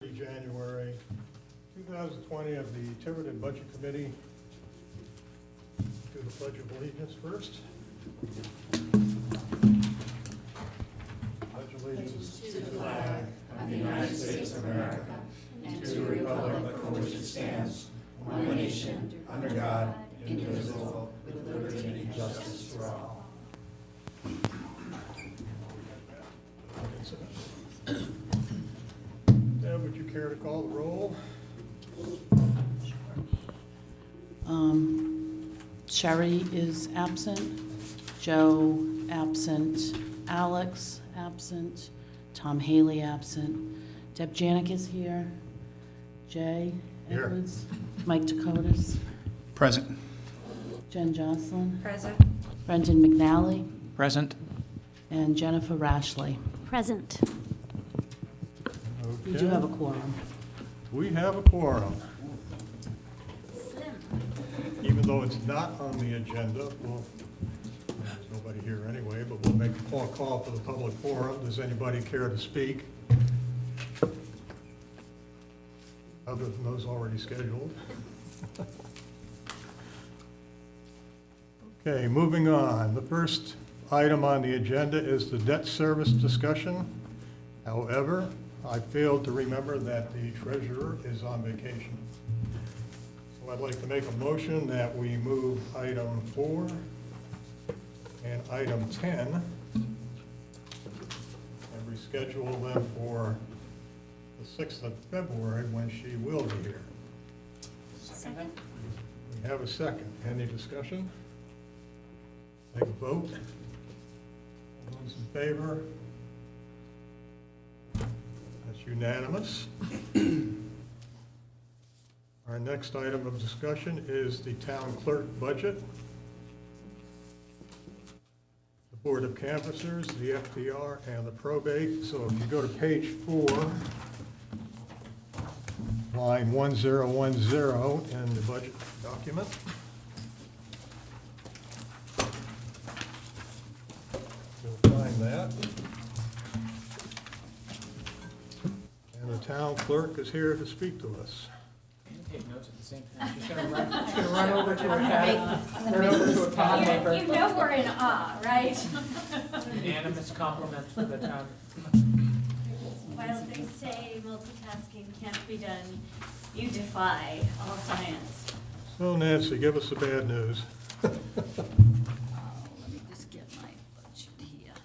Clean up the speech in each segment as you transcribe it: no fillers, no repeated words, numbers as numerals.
January 2020 of the Tiverton Budget Committee. Do the Pledge of Allegiance first. Pledge allegiance To the flag of the United States of America and to the republic for which it stands, one nation, under God, indivisible, with liberty and justice for all. Deb, would you care to call the roll? Sherry is absent, Joe absent, Alex absent, Tom Haley absent, Deb Janik is here, Jay Here. Edwards, Mike Dakotas, Present. Jen Jocelyn, Present. Brendan McNally, Present. and Jennifer Rashley. Present. We do have a quorum. We have a quorum. Even though it's not on the agenda, there's nobody here anyway, but we'll make a call for the public forum. Does anybody care to speak? Other than those already scheduled. Okay, moving on. The first item on the agenda is the debt service discussion. However, I failed to remember that the treasurer is on vacation. So I'd like to make a motion that we move item 4 and item 10 and reschedule them for the 6th of February when she will be here. Second. We have a second. Any discussion? Take a vote. All those in favor? That's unanimous. Our next item of discussion is the town clerk budget. The Board of Canvassers, the FDR, and the probate. So if you go to page 4, line 1010 in the budget document. You'll find that. And the town clerk is here to speak to us. Take notes at the same time. She's gonna run over to her pad, run over to a pad paper. You know we're in awe, right? Unanimous compliments for the town. While they say multitasking can't be done, you defy all science. So Nancy, give us the bad news. Let me just get my budget here.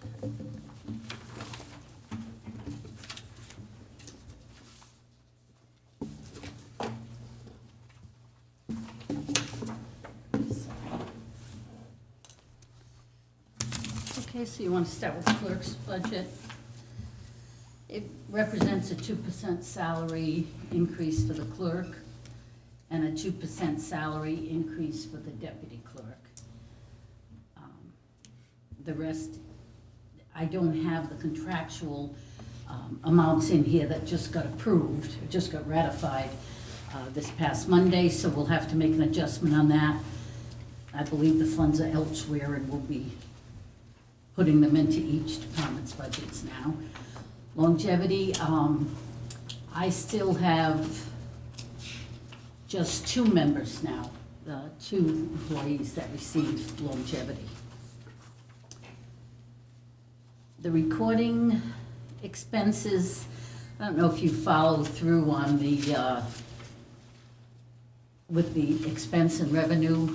Okay, so you want to start with clerk's budget. It represents a 2% salary increase for the clerk and a 2% salary increase for the deputy clerk. The rest, I don't have the contractual amounts in here that just got approved, it just got ratified this past Monday, so we'll have to make an adjustment on that. I believe the funds are elsewhere and we'll be putting them into each department's budgets now. Longevity, I still have just 2 members now, 2 employees that receive longevity. The recording expenses, I don't know if you followed through on the, with the expense and revenue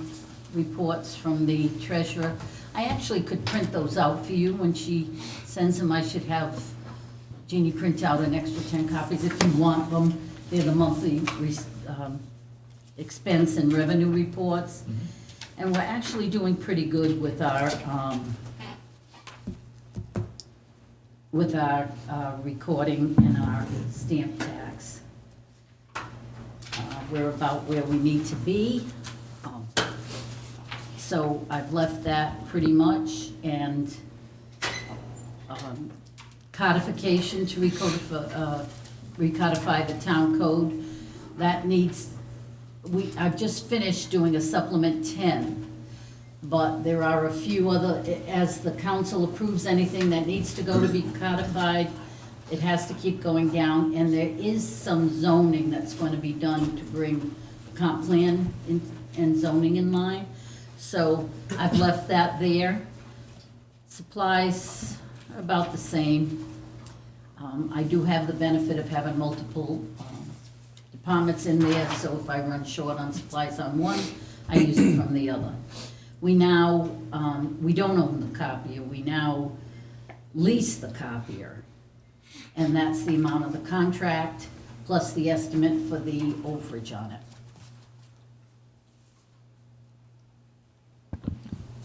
reports from the treasurer. I actually could print those out for you when she sends them. I should have Jeannie print out an extra 10 copies if you want them. They're the monthly expense and revenue reports. And we're actually doing pretty good with our recording and our stamp tax. We're about where we need to be. So I've left that pretty much, and codification to recodify the town code. That needs, I've just finished doing a supplement 10, but there are a few other, as the council approves anything that needs to go to be codified, It has to keep going down, and there is some zoning that's going to be done to bring comp plan and zoning in line. So I've left that there. Supplies are about the same. I do have the benefit of having multiple departments in there, so if I run short on supplies on one, I use it from the other. We now, we don't own the copier, we now lease the copier. And that's the amount of the contract, plus the estimate for the overage on it.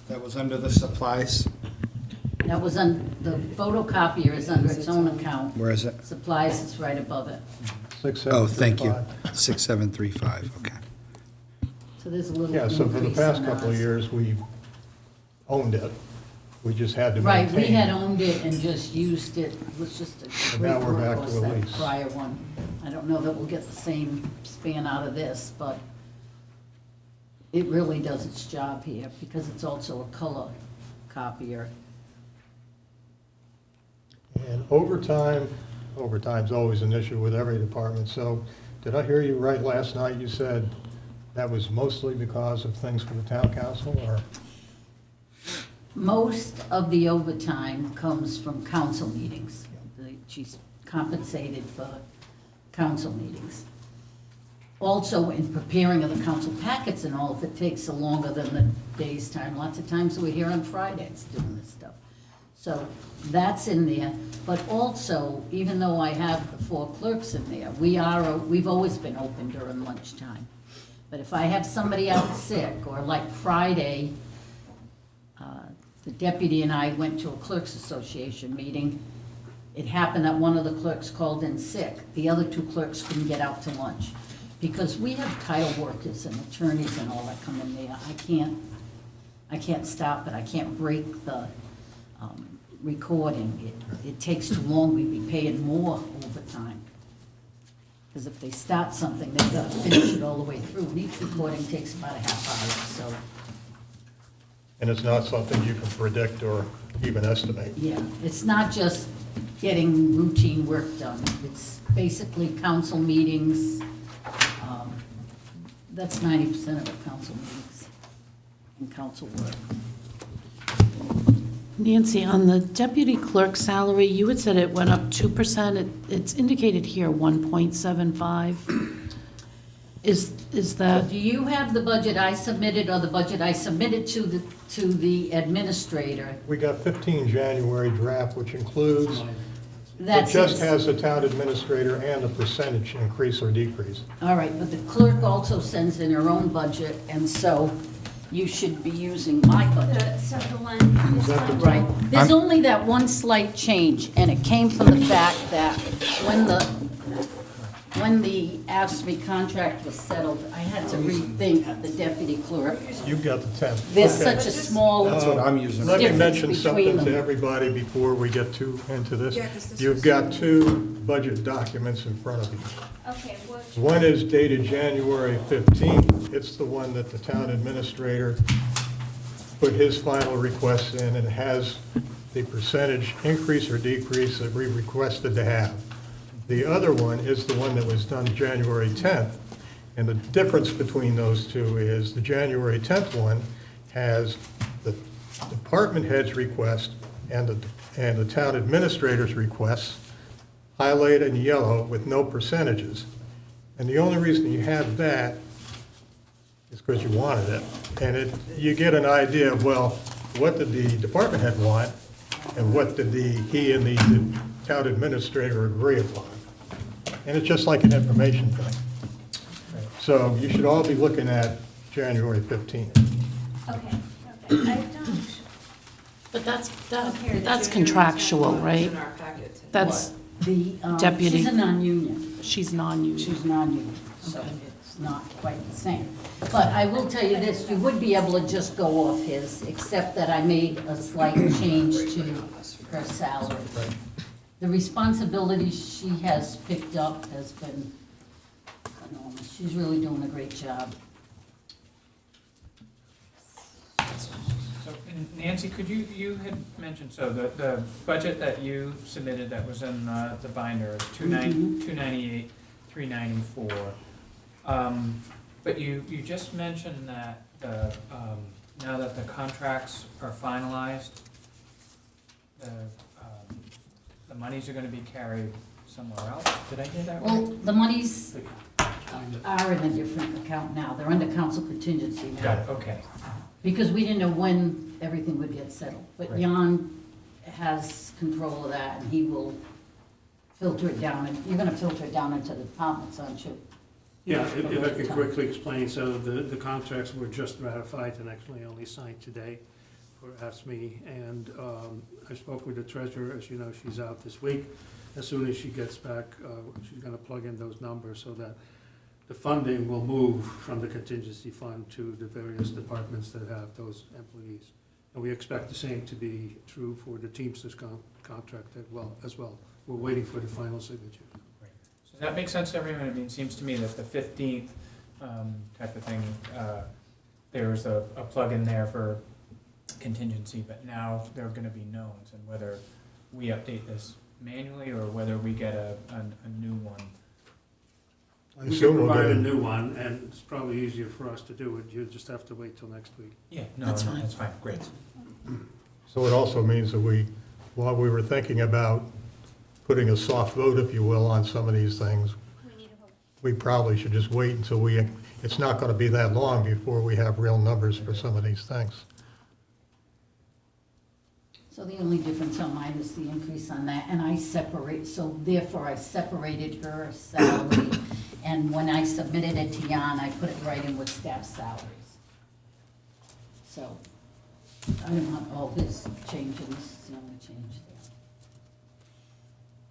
That was under the supplies. That was on, the photocopier is under its own account. Where is it? Supplies is right above it. Oh, thank you. 6735. 6735, okay. So there's a little Yeah, so for the increase past on couple of ours. years, we've owned it. We just had to Right, maintain. we had owned it and just used it, it was just a And great now we're back workhorse, to a that lease. prior one. I don't know that we'll get the same span out of this, but it really does its job here, because it's also a color copier. And overtime's always an issue with every department. So did I hear you right last night? You said that was mostly because of things for the town council, or? Most of the overtime comes from council meetings. She's compensated for council meetings. Also, in preparing of the council packets and all, if it takes longer than the day's time, lots of times we're here on Fridays doing this stuff. So that's in there, but also, even though I have the 4 clerks in there, we've always been open during lunchtime. But if I have somebody out sick, or like Friday, the deputy and I went to a clerks association meeting. It happened that one of the clerks called in sick. The other 2 clerks couldn't get out to lunch. Because we have title workers and attorneys and all that come in there. I can't stop it. I can't break the recording. It takes too long. We'd be paying more overtime. Because if they start something, they've got to finish it all the way through. And each recording takes about a half hour, so. And it's not something you can predict or even estimate. Yeah, it's not just getting routine work done. It's basically council meetings. That's 90% of the council meetings and council work. Nancy, on the deputy clerk salary, you had said it went up 2%. It's indicated here 1.75. Is that, Do you have the budget I submitted, or the budget I submitted to the administrator? We got 15 January draft, which includes, it That's just it. has the town administrator and a percentage increase or decrease. All right, but the clerk also sends in her own budget, and so you should be using my budget. So the one, this that the- one. Right. There's only that one slight change, and it came from the fact that when the AFSCME contract was settled, I had to rethink the deputy clerk. You've got the 10. There's Okay. such a small That's what I'm using. Let me difference mention between something them. to everybody before we get too into this. Yeah, 'cause this You've was- got 2 budget documents in front of you. Okay, which, One is dated January 15th. It's the one that the town administrator put his final request in, and it has the percentage increase or decrease that we requested to have. The other one is the one that was done January 10th, and the difference between those two is the January 10th one has the department head's request and the town administrator's requests highlighted in yellow with no percentages. And the only reason you have that is because you wanted it. And you get an idea of, well, what did the department head want, and what did he and the town administrator agree upon? And it's just like an information thing. So you should all be looking at January 15th. okay, I don't, but that's Okay, that's contractual, right? In our packet today. That's, The, Deputy. she's a non-union. she's non-union. She's non-union, so it's not quite the same. But I will tell you this, you would be able to just go off his, except that I made a slight change to her salary. The responsibilities she has picked up has been enormous. She's really doing a great job. So Nancy, could you had mentioned, so the budget that you submitted that was in the binder is 298, 394. But you just mentioned that now that the contracts are finalized, the monies are gonna be carried somewhere else. Did I hear that right? Well, the monies are in a different account now. They're under council contingency now. Got it, okay. Because we didn't know when everything would get settled. But Right. Jan has control of that, and he will filter it down, and you're gonna filter it down into the departments, aren't you? Yeah, if I could quickly explain, so the contracts were just ratified and actually only signed today for ASME, and I spoke with the treasurer, as you know, she's out this week. As soon as she gets back, she's gonna plug in those numbers so that the funding will move from the contingency fund to the various departments that have those employees. And we expect the same to be true for the Teamsters contract as well. We're waiting for the final signature. So that makes sense to everyone. I mean, it seems to me that the 15th type of thing, there was a plug in there for contingency, but now there are gonna be knowns, and whether we update this manually or whether we get a new one. I We can assume we'll provide get a a new one, and it's probably easier for us to do it. You just have to wait till next week. Yeah, no, That's fine. that's fine, great. So it also means that while we were thinking about putting a soft vote, if you will, on some of these things, We need a vote. we probably should just wait until it's not going to be that long before we have real numbers for some of these things. So the only difference on mine is the increase on that, and so therefore I separated her salary, and when I submitted it to Jan, I put it right in with staff salaries. So, I don't want all this changing, this is the only change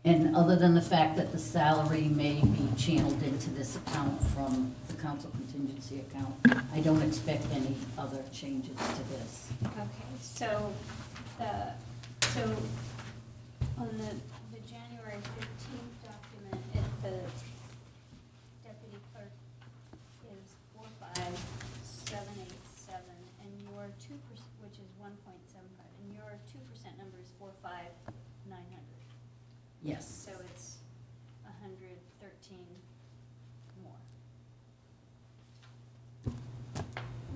there. And other than the fact that the salary may be channeled into this account from the council contingency account, I don't expect any other changes to this. Okay, so on the January 15th document, the deputy clerk is 45787, and your 2%, which is 1.75, and your 2% number is 45900. Yes. So it's 113 more.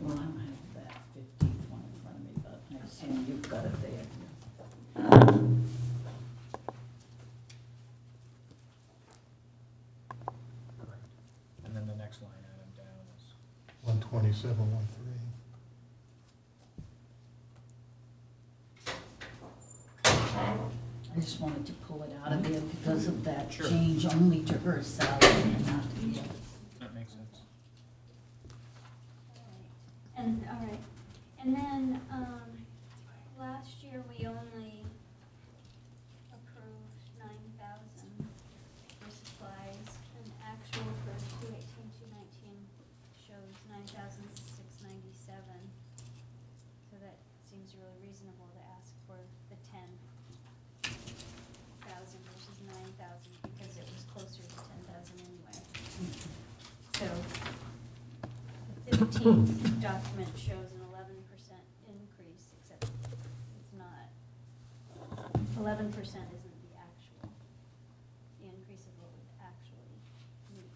Well, I don't have that 15th one in front of me, but I assume you've got it there. And then the next line item down is, 12713. I just wanted to pull it out of there because of that Sure. change only to her salary and not to the others. that makes sense. All right, and then, last year we only approved 9,000 for supplies, and actual for 2/18, 2/19 shows 9,697. So that seems really reasonable to ask for the 10,000 versus 9,000, because it was closer to 10,000 anyway. So the 15th document shows an 11% increase, except it's not, 11% isn't the actual, the increase of what was actually needed.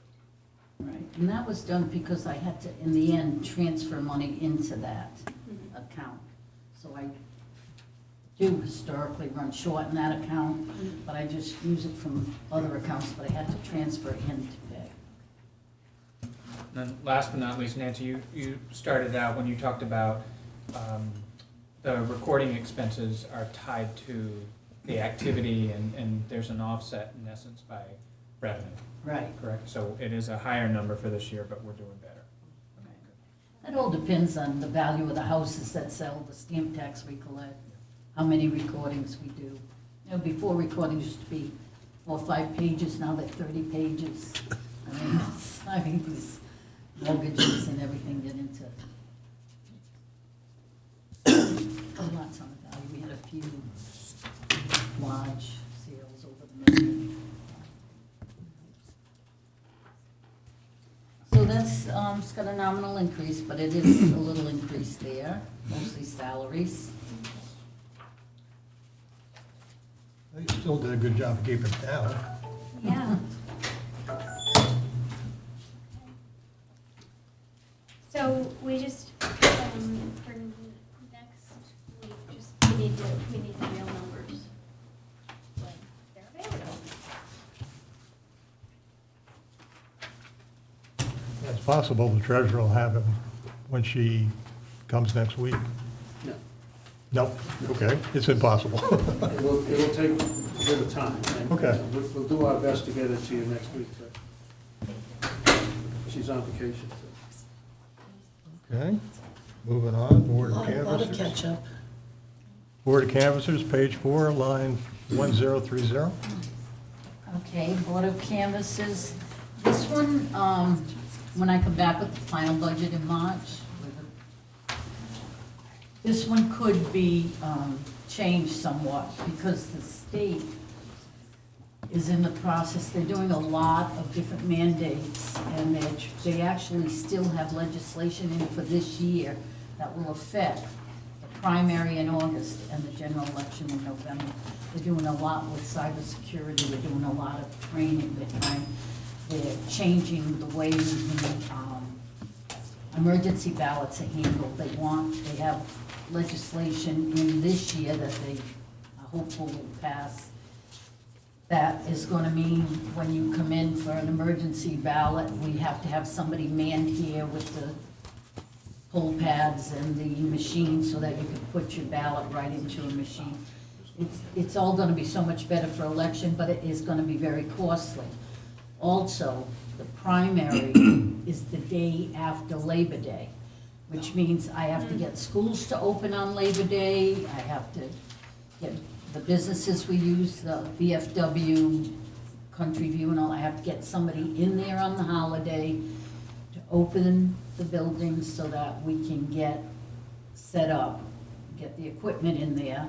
Right, and that was done because I had to, in the end, transfer money into that Mhm. account. So I do historically run short in that account, but I just use it from other accounts, but I had to transfer in to pay. And then last but not least, Nancy, you started out when you talked about the recording expenses are tied to the activity, and there's an offset in essence by revenue, Right. correct? So it is a higher number for this year, but we're doing better. Okay, good. It all depends on the value of the houses that sell, the stamp tax we collect, how many recordings we do. You know, before recordings used to be 4 or 5 pages, now they're 30 pages. I mean, these mortgages and everything get into lots on the value. We had a few large sales over the million. So that's, it's got a nominal increase, but it is a little increase there, mostly salaries. They still did a good job of keeping it down. Yeah. So we just, for next week, we need the real numbers when they're available. It's possible the treasurer will have them when she comes next week. No. No, okay, it's impossible. It will take a bit of time. and, Okay. We'll do our best to get it to you next week, but she's on vacation. so. Okay, moving on, Board of Lot of Canvassers. catch up. Board of Canvassers, page 4, line 1030. Okay, Board of Canvassers, this one, when I come back with the final budget in March, this one could be changed somewhat because the state is in the process, they're doing a lot of different mandates, and they actually still have legislation in for this year that will affect the primary in August and the general election in November. They're doing a lot with cybersecurity, they're doing a lot of training, they're changing the way emergency ballots are handled. They have legislation in this year that they are hopeful will pass. That is gonna mean when you come in for an emergency ballot, we have to have somebody manned here with the poll pads and the machine so that you can put your ballot right into a machine. It's all gonna be so much better for election, but it is gonna be very costly. Also, the primary is the day after Labor Day, which means I have to get schools to open on Labor Day, I have to get the businesses we use, the VFW, Country View and all, I have to get somebody in there on the holiday to open the buildings so that we can get set up, get the equipment in there,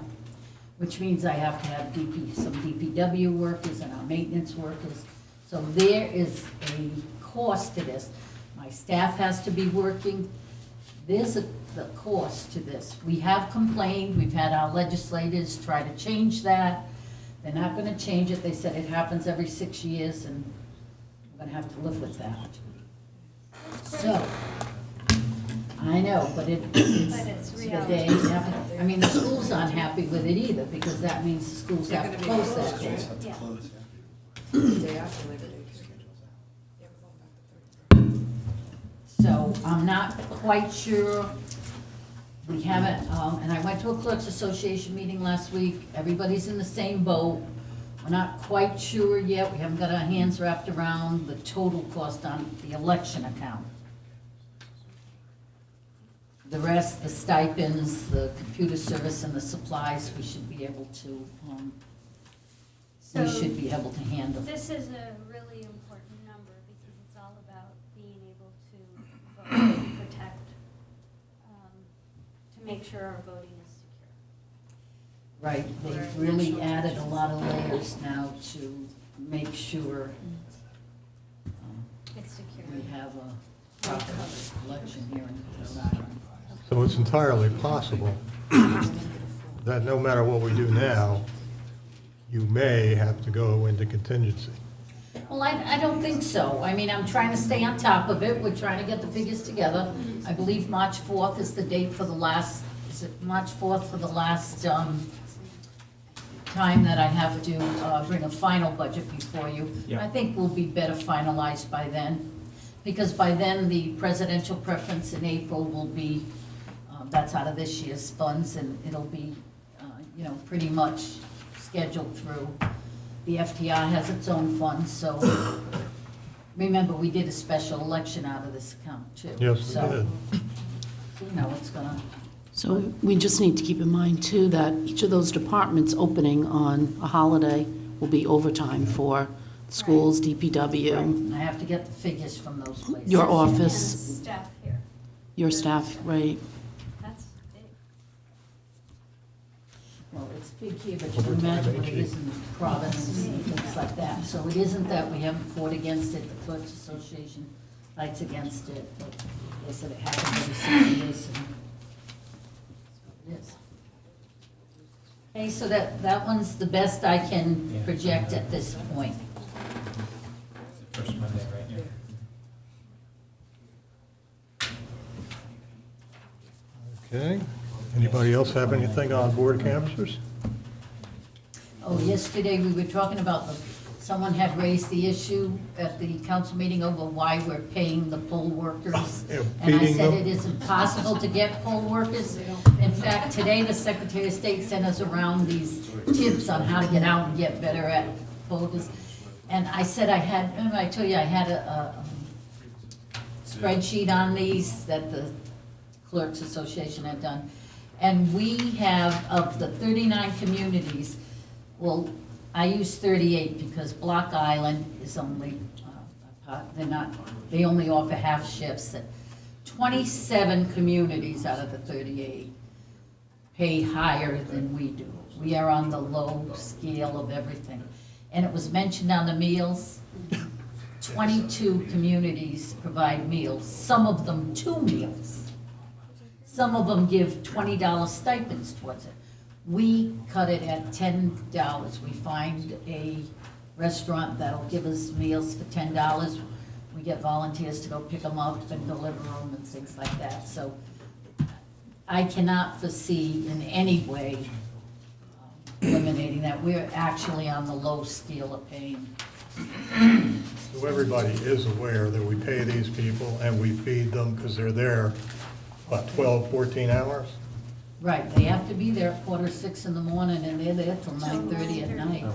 which means I have to have some DPW workers and our maintenance workers. So there is a cost to this. My staff has to be working. There's the cost to this. We have complained, we've had our legislators try to change that. They're not gonna change it. They said it happens every 6 years, and we're gonna have to live with that. So, I know, but it's it's the reality. day after. I mean, the schools aren't happy with it either, because that means the schools have to close that day. Yeah. Day after Labor Day. So I'm not quite sure. We haven't, and I went to a clerks association meeting last week. Everybody's in the same boat. We're not quite sure yet. We haven't got our hands wrapped around the total cost on the election account. The rest, the stipends, the computer service and the supplies, we should be able to, So handle. this is a really important number because it's all about being able to vote and protect, to make sure our voting is secure. Right, they've really added a lot of layers now to make sure It's secure. we have a proper election here in Tiverton. So it's entirely possible that no matter what we do now, you may have to go into contingency. Well, I don't think so. I mean, I'm trying to stay on top of it. We're trying to get the figures together. I believe March 4th is the date for the last, is it March 4th for the last time that I have to bring a final budget before you. Yeah. I think we'll be better finalized by then, because by then, the presidential preference in April will be, that's out of this year's funds, and it'll be, pretty much scheduled through. The FTR has its own funds, so remember, we did a special election out of this account, too. Yes, we So, did. it's gonna, So we just need to keep in mind too that each of those departments opening on a holiday will be overtime for schools, DPW, I have to get the figures from those places. your And office, staff here. your staff, right? That's big. Well, it's big here, but you can imagine what it is in Providence and things like that. So it isn't that we haven't fought against it, the Clerks Association fights against it, but they said it happens every 6 years, and that's what it is. Okay, so that one's the best I can project at this point. First Monday, right? Yeah. Okay. Anybody else have anything on board canvassers? Oh, yesterday we were talking about someone had raised the issue at the council meeting over why we're paying the poll workers. Yeah, And I feeding said them. it is impossible to get poll workers. In fact, today the Secretary of State sent us around these tips on how to get out and get better at poll workers. And I said remember I told you I had a spreadsheet on these that the Clerks Association had done. And we have, of the 39 communities, well, I use 38 because Block Island is only, they only offer half shifts. 27 communities out of the 38 pay higher than we do. We are on the low scale of everything. And it was mentioned on the meals, 22 communities provide meals, some of them 2 meals. Some of them give $20 stipends towards it. We cut it at $10. We find a restaurant that'll give us meals for $10. We get volunteers to go pick them up and deliver them and things like that. So I cannot foresee in any way eliminating that. We're actually on the low scale of paying. So everybody is aware that we pay these people and we feed them because they're there, what, 12, 14 hours? Right, they have to be there at 5:45 in the morning and they're there till 9:30 at night.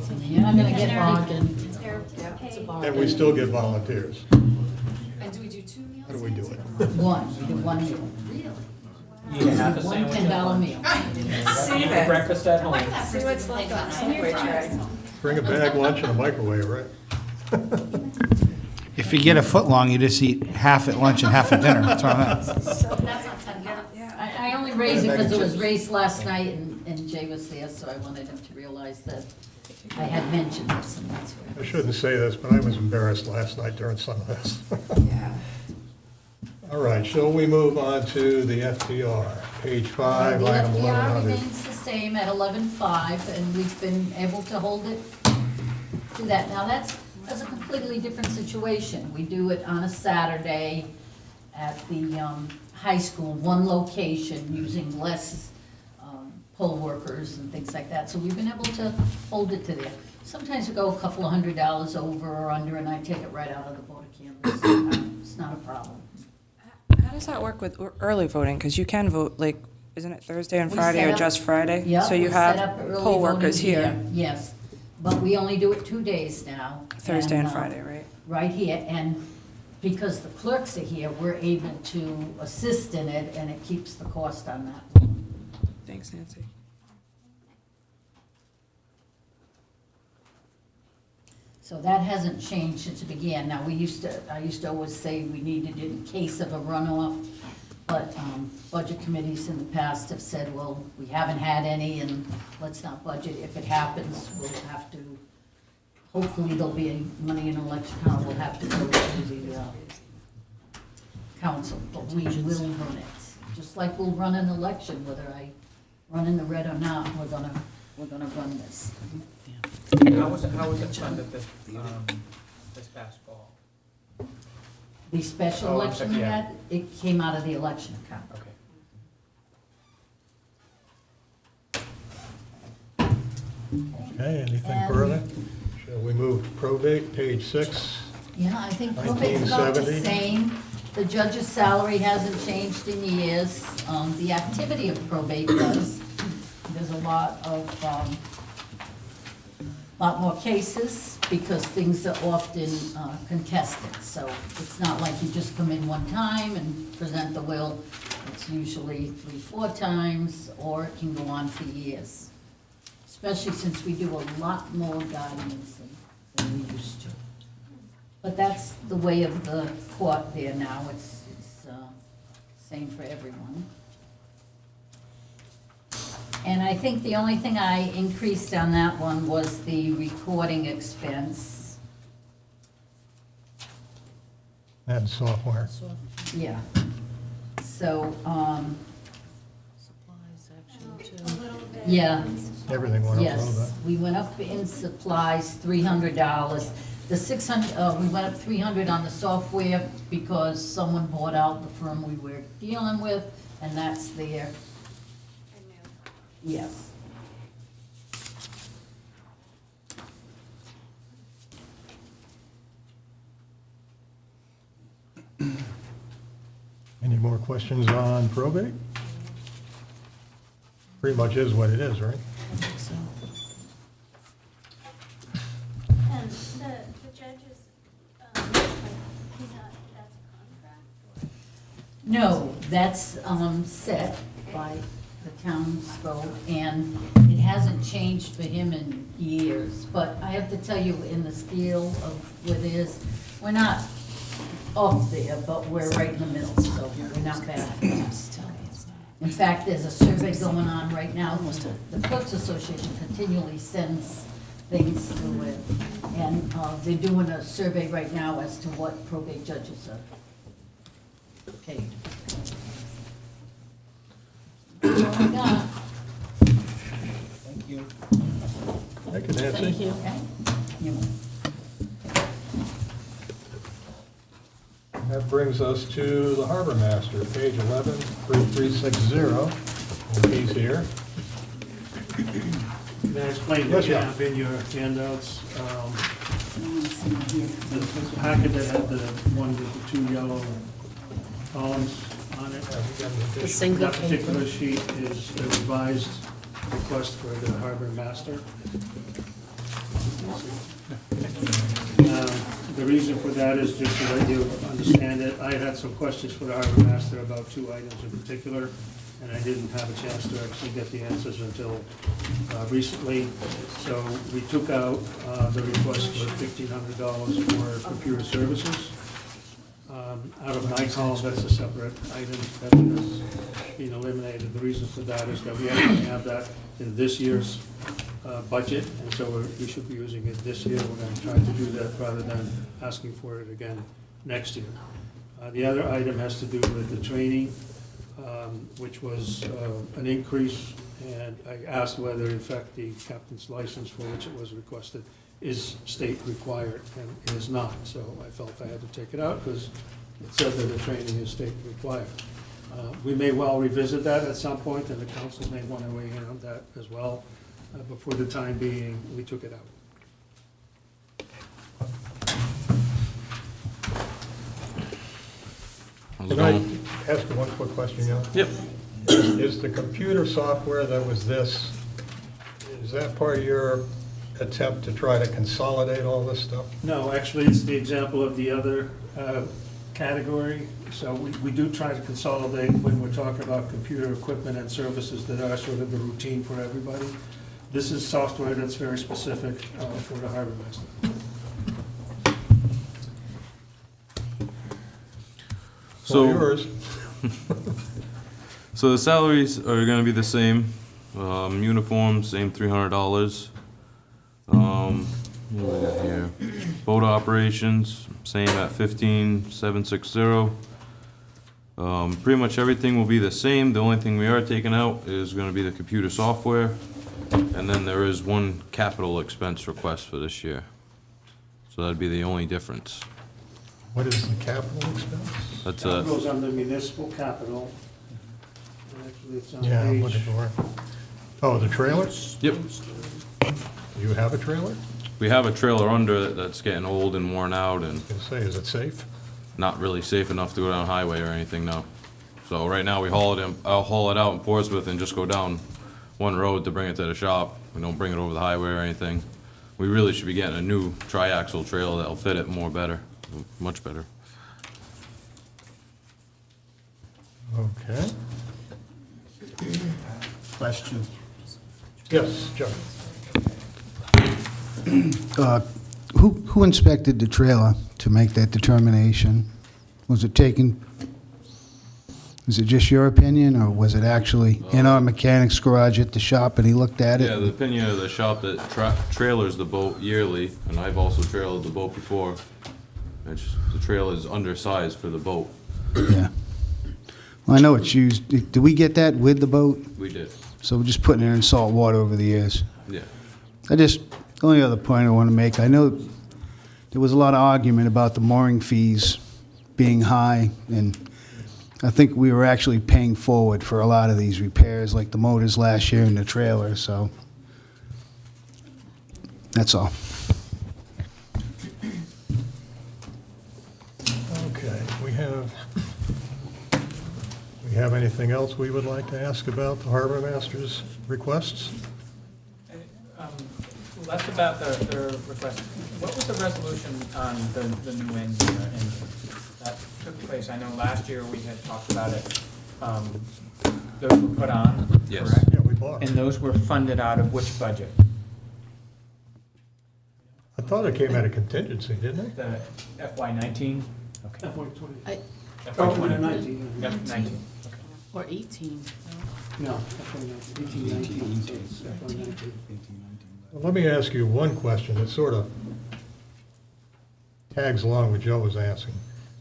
So you're not gonna get bargain. They're paid. And we still get volunteers. And do we do 2 meals? How do we do it? One, you get one meal. You eat half a One sandwich. $10 meal. Save it. Breakfast at home. See what's left on the subway tray. Bring a bag lunch and a microwave, right? If you get a foot long, you just eat half at lunch and half at dinner. That's all that. I only raised it because it was raised last night and Jay was there, so I wanted him to realize that I had mentioned this and that's I where. shouldn't say this, but I was embarrassed last night during some of this. Yeah. All right, shall we move on to the FTR, page 5, The item FDR 1100? remains the same at 11.5 and we've been able to hold it to that. Now that's a completely different situation. We do it on a Saturday at the high school, one location, using less poll workers and things like that. So we've been able to hold it to there. Sometimes we go a couple of $100 over or under, and I take it right out of the voter canvas. It's not a problem. How does that work with early voting? Because you can vote, like, isn't it Thursday and We Friday set or up- just Friday? Yeah, So you we set up have early poll voting workers here, Yes, but we only do it 2 days now. Thursday and Friday, right? Right here, and because the clerks are here, we're able to assist in it, and it keeps the cost on that. Thanks, Nancy. So that hasn't changed since it began. Now, I used to always say we needed it in case of a runoff, but budget committees in the past have said, well, we haven't had any, and let's not budget. If it happens, we'll have to, hopefully there'll be money in election, how we'll have to go to the council, but we will run it. Just like we'll run an election, whether I run in the red or not, we're gonna run this. How was it funded this past fall? The special Oh, election we yeah. had, it came out of the election account. Okay. Okay, anything And- further? Shall we move to probate, page 6? Yeah, I think probate's about the 1970. same. The judge's salary hasn't changed in years. The activity of probate does. There's a lot more cases because things are often contested. So it's not like you just come in one time and present the will. It's usually 3, 4 times, or it can go on for years. Especially since we do a lot more guidance than we used to. But that's the way of the court there now. It's same for everyone. And I think the only thing I increased on that one was the recording expense. And software. Yeah. So, Supplies actually A too. little bit. yeah, Everything went up a little yes. bit. We went up in supplies, $300. The 600, we went up 300 on the software because someone bought out the firm we were dealing with, and that's there, I knew. yes. Any more questions on probate? Pretty much is what it is, right? I think so. And the judges, he's not, that's a contract or? No, that's set by the town's vote, and it hasn't changed for him in years. But I have to tell you, in the scale of what it is, we're not up there, but we're right in the middle, so we're not bad. In fact, there's a survey going on right now. The Clerks Association continually sends things through it. And they're doing a survey right now as to what probate judges are paid. That's all I got. Thank you. Thank you, Nancy. Thank you. Okay? You- That brings us to the Harbor Master, page 11, 3360. And he's here. Can I explain Yes, what you yeah. have in your handouts? I wanna see here. The packet that had the one with the 2 yellow columns on it. The single That particular paper. sheet is a revised request for the harbor master. The reason for that is just to let you understand it. I had some questions for the harbor master about 2 items in particular, and I didn't have a chance to actually get the answers until recently. So we took out the request for $1,500 for computer services. Out of my column, that's a separate item that has been eliminated. The reason for that is that we actually have that in this year's budget, and so we should be using it this year. We're going to try to do that rather than asking for it again next year. The other item has to do with the training, which was an increase, and I asked whether in fact the captain's license for which it was requested is state required, and it is not. So I felt I had to take it out because it said that the training is state required. We may well revisit that at some point, and the council may want to weigh in on that as well. But for the time being, we took it out. How's it Can I going? ask one quick question, Jan? Yep. Is the computer software that was this, is that part of your attempt to try to consolidate all this stuff? No, actually, it's the example of the other category. So we do try to consolidate when we're talking about computer equipment and services that are sort of the routine for everybody. This is software that's very specific for the harbor master. All So, yours. so the salaries are gonna be the same. Uniforms, same $300. What do we got here? Boat operations, same at 15,760. Pretty much everything will be the same. The only thing we are taking out is gonna be the computer software. And then there is one capital expense request for this year. So that'd be the only difference. What is the capital expense? That's That goes under municipal capital. And actually, it's on Yeah, I'm page. looking for it. Oh, the trailer? Yep. You have a trailer? We have a trailer under it that's getting old and worn out and I was gonna say, is it safe? not really safe enough to go down highway or anything now. So right now we haul it in, I'll haul it out in Portsmouth and just go down one road to bring it to the shop. We don't bring it over the highway or anything. We really should be getting a new tri-axle trailer that'll fit it more better, much better. Okay. Question. Yes, Joe. Who inspected the trailer to make that determination? Was it taken, is it just your opinion, or was it actually in our mechanic's garage at the shop and he looked at it? Yeah, the opinion of the shop that trailers the boat yearly, and I've also trailered the boat before, The trailer is undersized for the boat. Yeah. Well, I know it's used, do we get that with the boat? We did, So we're just putting it in salt water over the years? yeah. The only other point I want to make, I know there was a lot of argument about the mooring fees being high, and I think we were actually paying forward for a lot of these repairs, like the motors last year and the trailer, so that's all. Okay, we have anything else we would like to ask about the harbor master's requests? Less about the request. What was the resolution on the new engine? That took place, I know last year we had talked about it. Those were put on, Yes. correct? Yeah, we bought. And those were funded out of which budget? I thought it came out of contingency, didn't it? The FY '19? Okay. FY '20. I- FY '20. 19. Yep, 19. Or 18. No, FY '19, 18, 19, so it's FY '19. Well, let me ask you one question that sort of tags along with Joe was asking.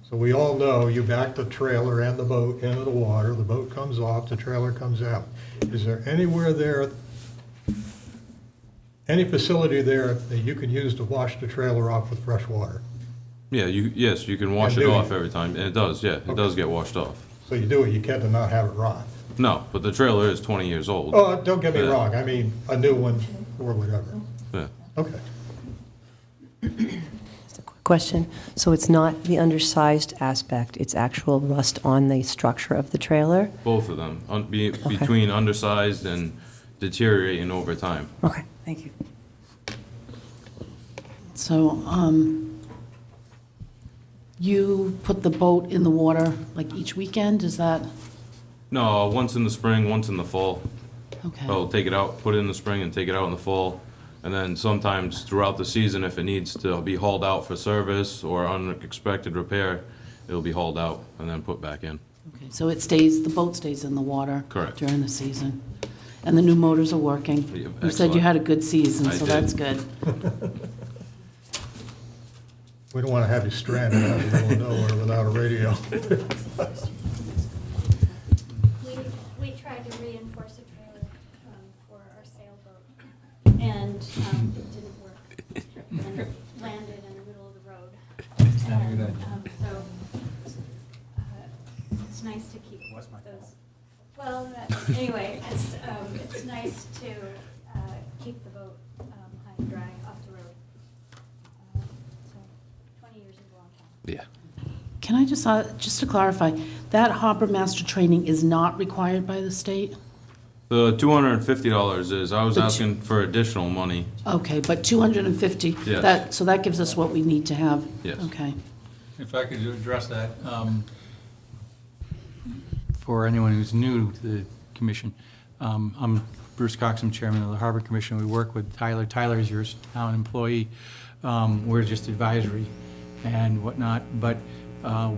So we all know you back the trailer and the boat into the water, the boat comes off, the trailer comes out. Is there anywhere there, any facility there that you can use to wash the trailer off with fresh water? Yeah, yes, you can wash And it do off you? every time, and it does, yeah, it does get washed off. So you do it, you can't not have it rot. No, but the trailer is 20 years old. Oh, don't get me Yeah. wrong, I mean, a new one or whatever. Yeah. Okay. Just a quick question. So it's not the undersized aspect, it's actual rust on the structure of the trailer? Both of them, between undersized and deteriorating over time. Okay, thank you. So, you put the boat in the water like each weekend, is that, No, once in the spring, once in the fall. okay? I'll take it out, put it in the spring and take it out in the fall. And then sometimes throughout the season, if it needs to be hauled out for service or unexpected repair, it'll be hauled out and then put back in. Okay, so the boat stays in the water? Correct. During the season? And the new motors are working? Yeah, You said you excellent. had a good season, I so did. that's good. We don't want to have you stranded out in the middle of nowhere without a radio. We tried to reinforce a trailer for our sailboat, and it didn't work. And it landed in the middle of the road. And, so, it's nice to keep those. Well, anyway, it's nice to keep the boat high and dry off the road. So 20 years is a long time. Yeah. Can I just to clarify, that harbor master training is not required by the state? The $250 is, I was The two- asking for additional money. Okay, but 250? Yes. So that gives us what we need to have? Yes. Okay. If I could address that, for anyone who's new to the commission, I'm Bruce Cox, I'm chairman of the Harbor Commission. We work with Tyler. Tyler is your town employee. We're just advisory and whatnot. But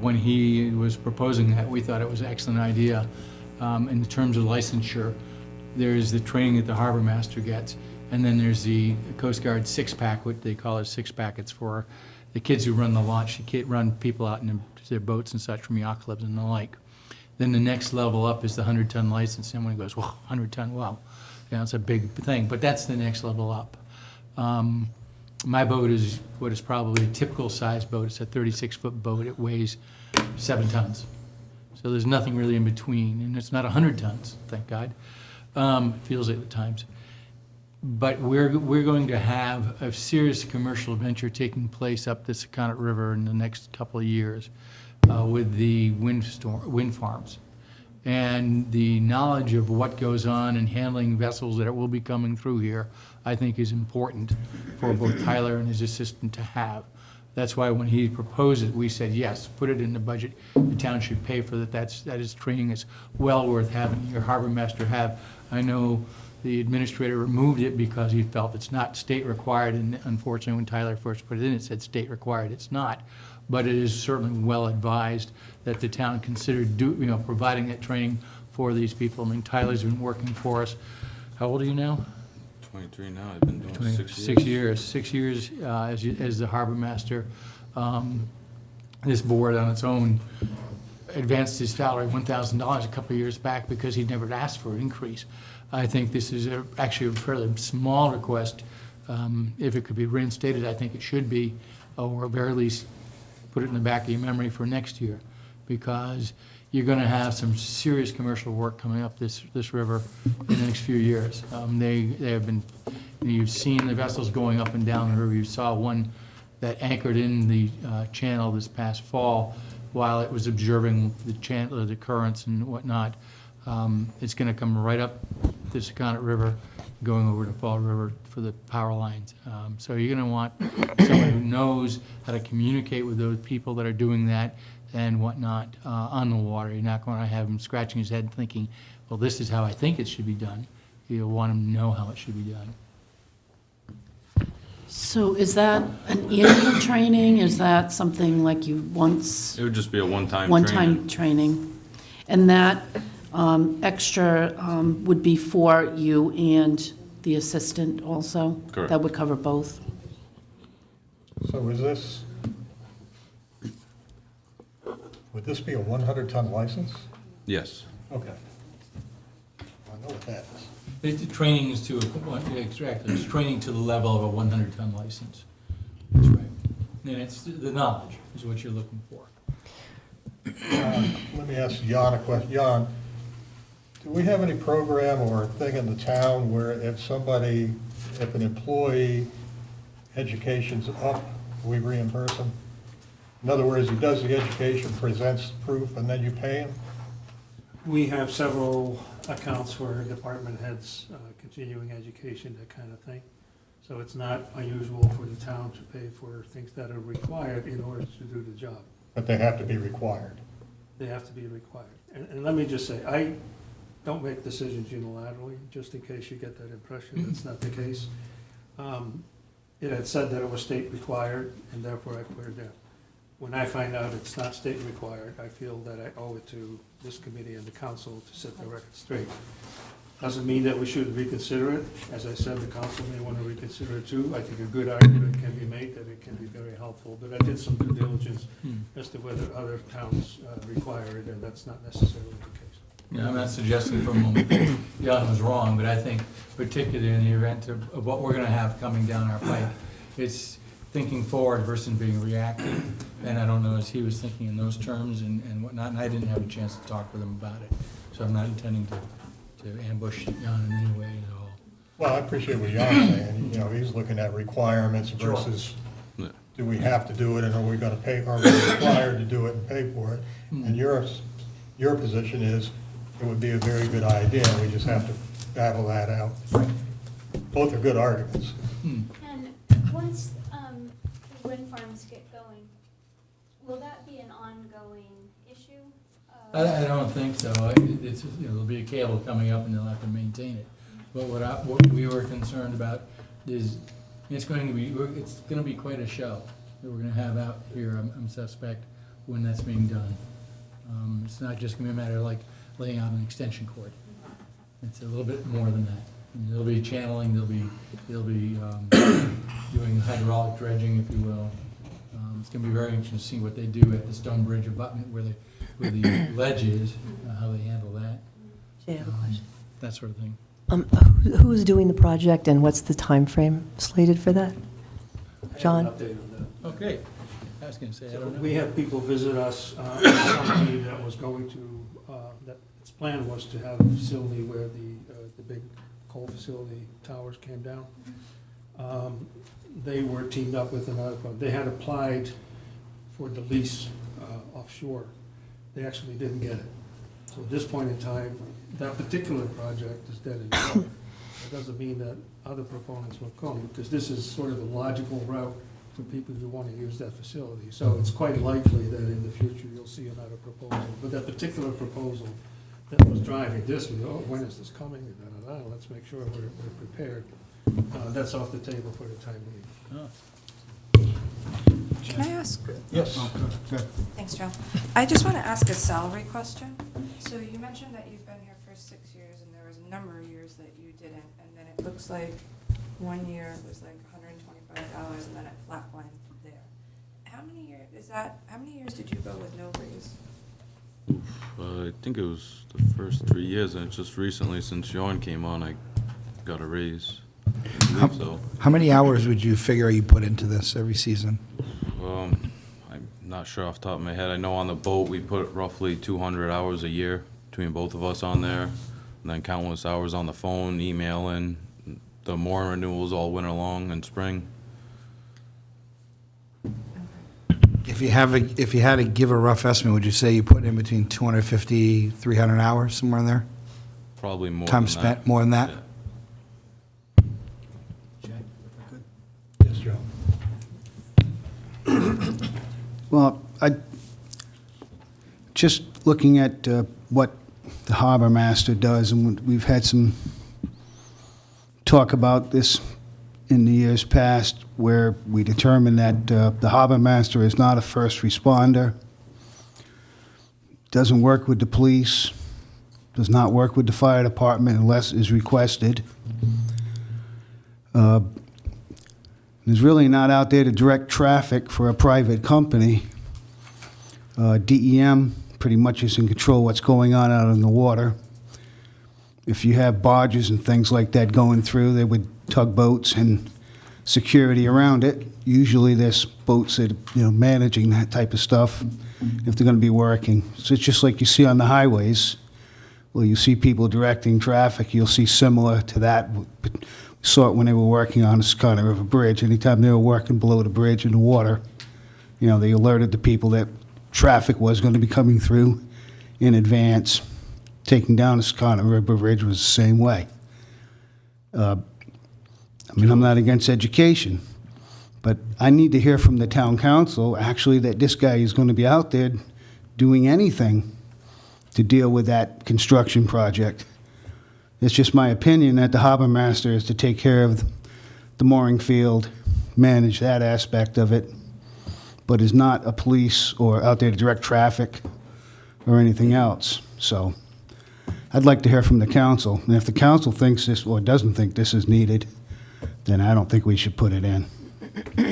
when he was proposing that, we thought it was an excellent idea. In terms of licensure, there's the training that the harbor master gets, and then there's the Coast Guard six-pack, what they call it six-pack. It's for the kids who run the launch. You can't run people out in their boats and such from yacht clubs and the like. Then the next level up is the 100-ton license. And when he goes, well, 100-ton, wow, it's a big thing. But that's the next level up. My boat is what is probably a typical size boat. It's a 36-foot boat. It weighs 7 tons. So there's nothing really in between. And it's not 100 tons, thank God. It feels like at times. But we're going to have a serious commercial venture taking place up the Sakonnet River in the next couple of years with the wind farms. And the knowledge of what goes on in handling vessels that will be coming through here, I think is important for both Tyler and his assistant to have. That's why when he proposed it, we said, yes, put it in the budget. The town should pay for that. That is training is well worth having your harbor master have. I know the administrator removed it because he felt it's not state required, and unfortunately, when Tyler first put it in, it said state required. It's not, but it is certainly well advised that the town consider providing that training for these people. I mean, Tyler's been working for us. How old are you now? 23 now, I've been doing 6 years. 6 years as the harbor master. this board on its own advanced his salary $1,000 a couple of years back because he'd never asked for an increase. I think this is actually a fairly small request. If it could be reinstated, I think it should be, or at very least put it in the back of your memory for next year, because you're going to have some serious commercial work coming up this river in the next few years. They have been, you've seen the vessels going up and down the river. You saw one that anchored in the channel this past fall while it was observing the channel, the currents and whatnot. It's going to come right up the Secundit River, going over to Fall River for the power lines. So you're going to want someone who knows how to communicate with those people that are doing that and whatnot on the water. You're not going to have him scratching his head thinking, well, this is how I think it should be done. You'll want him to know how it should be done. So is that an annual training? Is that something like you once? It would just be a one-time training. One-time training. And that extra would be for you and the assistant also? Correct. That would cover both? So is this, would this be a 100-ton license? Yes. Okay. I know what that is. The training is to, exactly, it's training to the level of a 100-ton license. That's right. And it's the knowledge is what you're looking for. Let me ask Jan a question. Jan, do we have any program or thing in the town where if an employee education's up, we reimburse him? In other words, he does the education, presents proof, and then you pay him? We have several accounts for department heads, continuing education, that kind of thing. So it's not unusual for the town to pay for things that are required in order to do the job. But they have to be required. They have to be required. And let me just say, I don't make decisions unilaterally, just in case you get that impression. That's not the case. It had said that it was state required, and therefore I put it there. When I find out it's not state required, I feel that I owe it to this committee and the council to set the record straight. Doesn't mean that we should reconsider it. As I said, the council may want to reconsider it too. I think a good argument can be made that it can be very helpful, but I did some due diligence as to whether other towns require it, and that's not necessarily the case. Yeah, I'm not suggesting for a moment that Jan was wrong, but I think particularly in the event of what we're going to have coming down our pipe, it's thinking forward versus being reactive. And I don't know as he was thinking in those terms and whatnot, and I didn't have a chance to talk with him about it. So I'm not intending to ambush Jan in any way at all. Well, I appreciate what Jan's saying. You know, he's looking at requirements versus do we have to do it and are we going to pay, are we required to do it and pay for it? And your position is it would be a very good idea. We just have to battle that out. Both are good arguments. And once the wind farms get going, will that be an ongoing issue? I don't think so. It's, there'll be a cable coming up and they'll have to maintain it. But what we were concerned about is it's going to be quite a show that we're going to have out here, I'm suspect, when that's being done. It's not just going to be a matter of like laying out an extension cord. It's a little bit more than that. And there'll be channeling, they'll be doing hydraulic dredging, if you will. It's going to be very interesting to see what they do at the Stone Bridge abutment where the ledge is, how they handle that. Jay, I have a question. That sort of thing. Who is doing the project and what's the time frame slated for that? John? I have an update on that. Okay. I was going to say, I So don't know. we have people visit us, a company that was going to, that its plan was to have a facility where the big coal facility towers came down. They were teamed up with another company. They had applied for the lease offshore. They actually didn't get it. So at this point in time, that particular project is dead in the water. It doesn't mean that other proponents will come, because this is sort of a logical route for people who want to use that facility. So it's quite likely that in the future you'll see another proposal. But that particular proposal that was driving this, when is this coming? Let's make sure we're prepared. That's off the table for the time being. Oh. Can I ask? Yes. Thanks, Joe. I just want to ask a salary question. So you mentioned that you've been here for 6 years, and there was a number of years that you didn't, and then it looks like 1 year it was like $125, and then it flatlined there. how many years did you go with no raise? I think it was the first 3 years, and it's just recently, since Sean came on, I got a raise. I believe so. How many hours would you figure you put into this every season? I'm not sure off the top of my head. I know on the boat, we put roughly 200 hours a year between both of us on there, and then countless hours on the phone, emailing, the mooring renewals all winter long and spring. If you had to give a rough estimate, would you say you put in between 250, 300 hours, somewhere in there? Probably more Time than spent, that. more than that? Yeah. Yes, Joe. Well, just looking at what the harbor master does, and we've had some talk about this in the years past, where we determined that the harbor master is not a first responder, doesn't work with the police, does not work with the fire department unless is requested. Is really not out there to direct traffic for a private company. DEM pretty much is in control of what's going on out in the water. If you have barges and things like that going through, they would tugboats and security around it. Usually there's boats that, managing that type of stuff if they're going to be working. So it's just like you see on the highways. Well, you see people directing traffic. You'll see similar to that. Saw it when they were working on the Scotty River Bridge. Anytime they were working below the bridge in the water, they alerted the people that traffic was going to be coming through in advance. Taking down the Scotty River Bridge was the same way. I'm not against education, but I need to hear from the town council, actually, that this guy is going to be out there doing anything to deal with that construction project. It's just my opinion that the harbor master is to take care of the mooring field, manage that aspect of it, but is not a police or out there to direct traffic or anything else. So I'd like to hear from the council. And if the council thinks this or doesn't think this is needed, then I don't think we should put it in.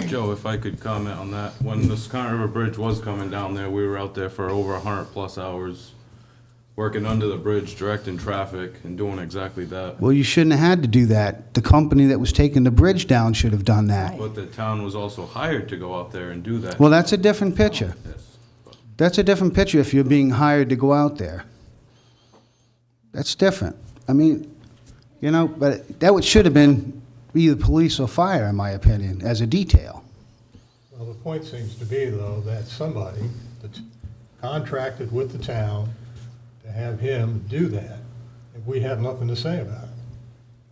Joe, if I could comment on that. When the Scott River Bridge was coming down there, we were out there for over 100+ hours, working under the bridge, directing traffic, and doing exactly that. Well, you shouldn't have had to do that. The company that was taking the bridge down should have done that. But the town was also hired to go out there and do that. Well, that's a different picture. Yes. That's a different picture if you're being hired to go out there. That's different. But that should have been either police or fire, in my opinion, as a detail. Well, the point seems to be, though, that somebody that's contracted with the town to have him do that, and we have nothing to say about it.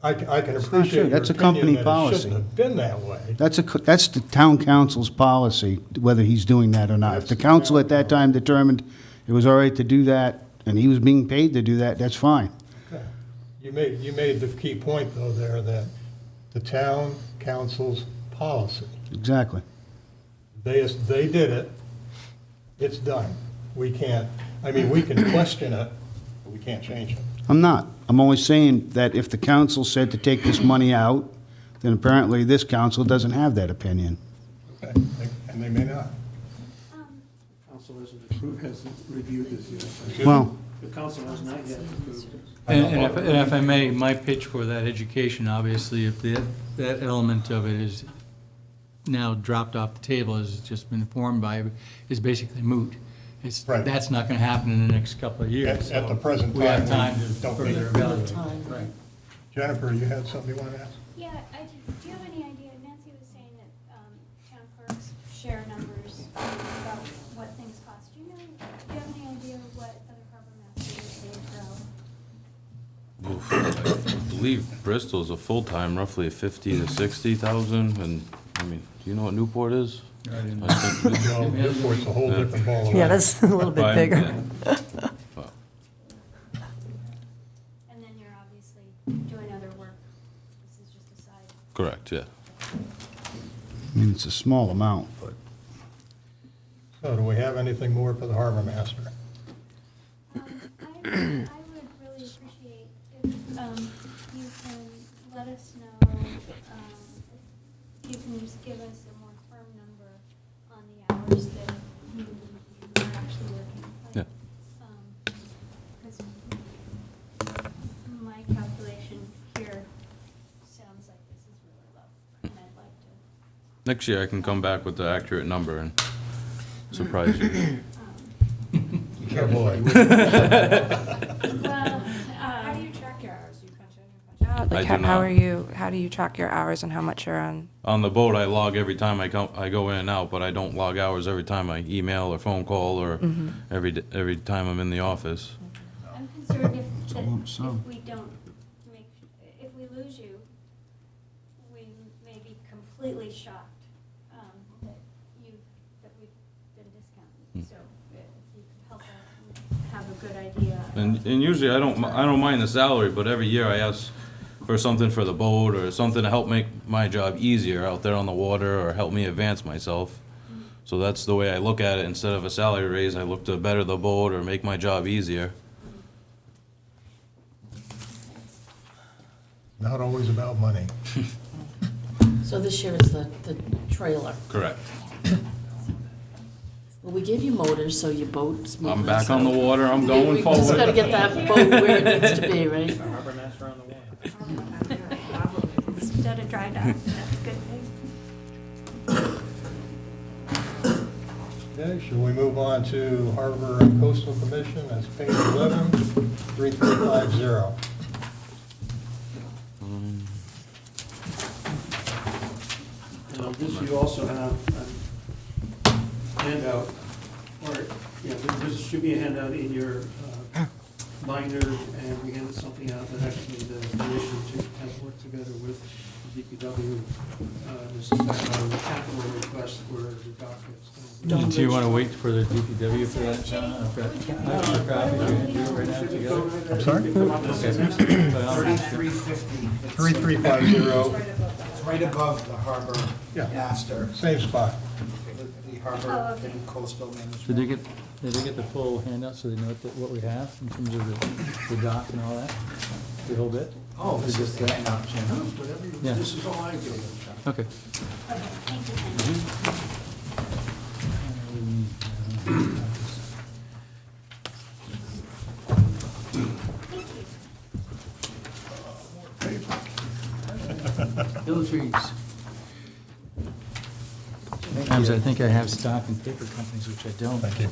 I can not true. appreciate your That's a company opinion that it policy. shouldn't have been that way. That's the town council's policy, whether he's doing that or not. If the council at that time determined it was all right to do that, and he was being paid to do that, that's fine. Okay. You made the key point, though, there, that the town council's policy. Exactly. They did it, it's done. We can question it, but we can't change it. I'm not. I'm only saying that if the council said to take this money out, then apparently this council doesn't have that opinion. Okay, and they may not. Council hasn't reviewed this yet. Well, The council has not yet approved it. And if I may, my pitch for that education, obviously, if that element of it is now dropped off the table, as just been informed by, is basically moot. Right. That's not going to happen in the next couple of years. At the present We have time, time we to don't further need it. evaluate. Right. Jennifer, you had something you wanted to ask? Yeah, do you have any idea, Nancy was saying that town clerks share numbers about what things cost. Do you have any idea what other harbor masters they grow? I believe Bristol's a full-time, roughly 50 to 60,000, and, do you know what Newport is? I think No, Newport's a whole different ballgame. Yeah, that's a little bit bigger. Well, And then you're obviously doing other work. This is just a side. correct, yeah. it's a small amount, but So do we have anything more for the harbor master? I would really appreciate if you can let us know, if you can just give us a more firm number on the hours that you are actually working. Yeah. Because my calculation here sounds like this is really low, and I'd like to. Next year I can come back with the accurate number and surprise you. Avoid. Well, How do you track your hours? Do you punch in and punch out? I Like, do how not. are you, how do you track your hours and how much you're on? On the boat, I log every time I go in and out, but I don't log hours every time I email or phone call or every time I'm in the office. I'm concerned a lump sum. if we don't make, if we lose you, we may be completely shocked that we've been discounted. So if you could help us have a good idea. And usually I don't mind the salary, but every year I ask for something for the boat or something to help make my job easier out there on the water or help me advance myself. So that's the way I look at it. Instead of a salary raise, I look to better the boat or make my job easier. Not always about money. So this year is the trailer. Correct. Well, we gave you motors, so your boat's moving. I'm back on the so water, I'm going we just gotta forward. get that boat where it needs to be, right? Harbor master on the water. Instead of dry dock, that's a good thing. Okay, shall we move on to Harbor and Coastal Commission? That's page 11, 3350. This you also have a handout, or, yeah, there should be a handout in your binder, and we handed something out that actually the commission has worked together with the DPW. This is our capital request for the dockets. Do you want to wait for the DPW for that, John? I've got extra copies, you can do it right now together. I'm sorry? Okay. 3350. 3350, It's right above the harbor Yeah. master, same spot. the harbor and coastal management. Did they get the full handout so they know what we have in terms of the dock and all that? The whole bit? Oh, this is the that? handout, Jim. Whatever you, Yeah. this is all I do. Okay. Thank you. Hill trees. Sometimes I think I have stock in paper companies, which I don't. Thank you.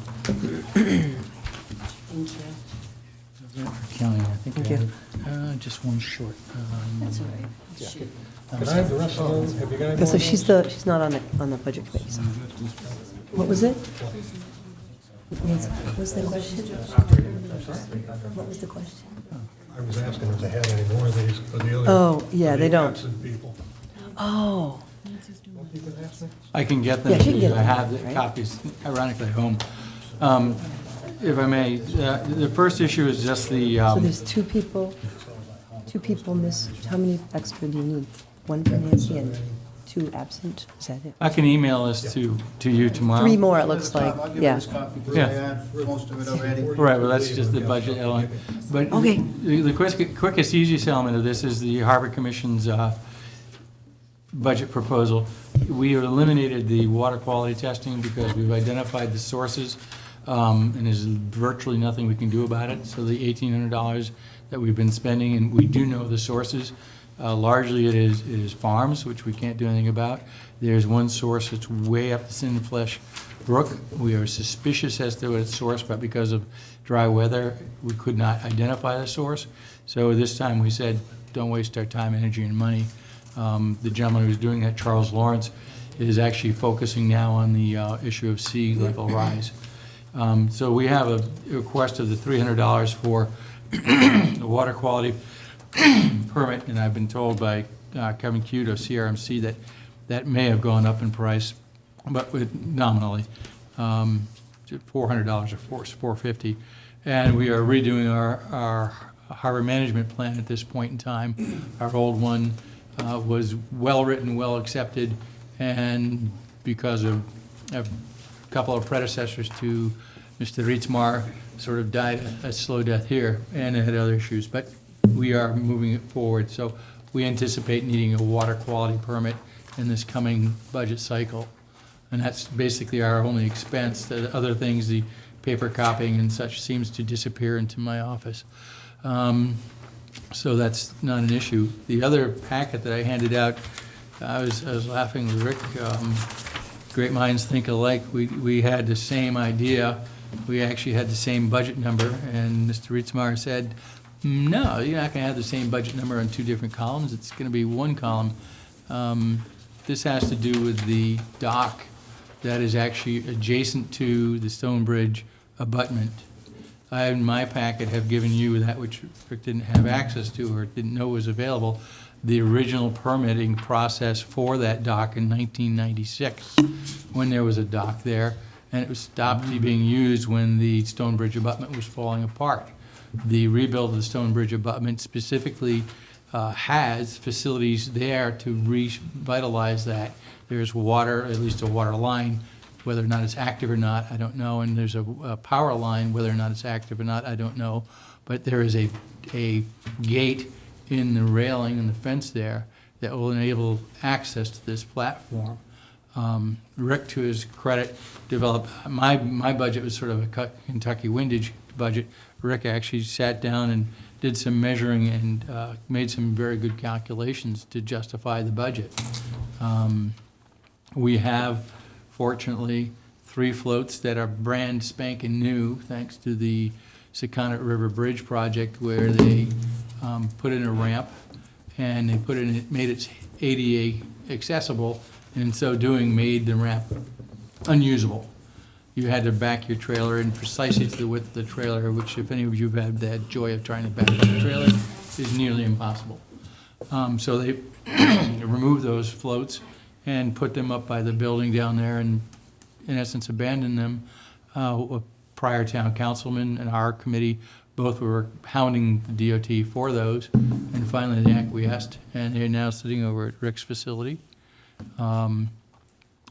Thank you. Counting, I think Thank I you. have, just one short. That's all right. Shoot. Can I have the rest of them? Have you got any Okay, so more? she's not on the budget committee. so. What was it? What was the question? What was the question? I was asking if they had any more of these for the other. Oh, yeah, for the they don't. absent people. Oh, You can ask me. I can get them, Yeah, she can get I have them, the right? copies ironically at home. If I may, the first issue is just the, so there's two people miss, how many extra do you need? One for Nancy and two absent, is that it? I can email this to you tomorrow. Three more, it looks like, I'll give you yeah. this copy because Yeah. I have most of it already. Right, well, that's just the budget element. But Okay. the quickest, easiest element of this is the Harbor Commission's budget proposal. We eliminated the water quality testing because we've identified the sources, and there's virtually nothing we can do about it. So the $1,800 that we've been spending, and we do know the sources, largely it is farms, which we can't do anything about. There's one source that's way up the Sinflesh Brook. We are suspicious as to its source, but because of dry weather, we could not identify the source. So this time we said, don't waste our time, energy, and money. The gentleman who's doing that, Charles Lawrence, is actually focusing now on the issue of sea level rise. So we have a request of the $300 for the water quality permit, and I've been told by Kevin Cute of CRMC that that may have gone up in price, but nominally, $400 or $450. And we are redoing our harbor management plan at this point in time. Our old one was well-written, well-accepted, and because of a couple of predecessors to Mr. Ritzmar, sort of died a slow death here, and it had other issues. But we are moving it forward, so we anticipate needing a water quality permit in this coming budget cycle. And that's basically our only expense. The other things, the paper copying and such, seems to disappear into my office. So that's not an issue. The other packet that I handed out, I was laughing with Rick. Great minds think alike. We had the same idea. We actually had the same budget number, and Mr. Ritzmar said, no, you're not going to have the same budget number on two different columns. It's going to be one column. This has to do with the dock that is actually adjacent to the Stonebridge abutment. I, in my packet, have given you that which Rick didn't have access to or didn't know was available, the original permitting process for that dock in 1996, when there was a dock there, and it was stopped being used when the Stonebridge abutment was falling apart. The rebuild of the Stonebridge abutment specifically has facilities there to revitalize that. There's water, at least a water line, whether or not it's active or not, I don't know, and there's a power line, whether or not it's active or not, I don't know, but there is a gate in the railing and the fence there that will enable access to this platform. Rick, to his credit, developed, my budget was sort of a Kentucky windage budget. Rick actually sat down and did some measuring and made some very good calculations to justify the budget. We have, fortunately, 3 floats that are brand spanking new, thanks to the Secundit River Bridge project, where they put in a ramp and they put in, it made it ADA accessible, and in so doing made the ramp unusable. You had to back your trailer in precisely to the width of the trailer, which, if any of you have had that joy of trying to back up the trailer, is nearly impossible. So they removed those floats and put them up by the building down there and, in essence, abandoned them. A prior town councilman and our committee both were hounding the DOT for those, and finally they acquiesced, and they're now sitting over at Rick's facility.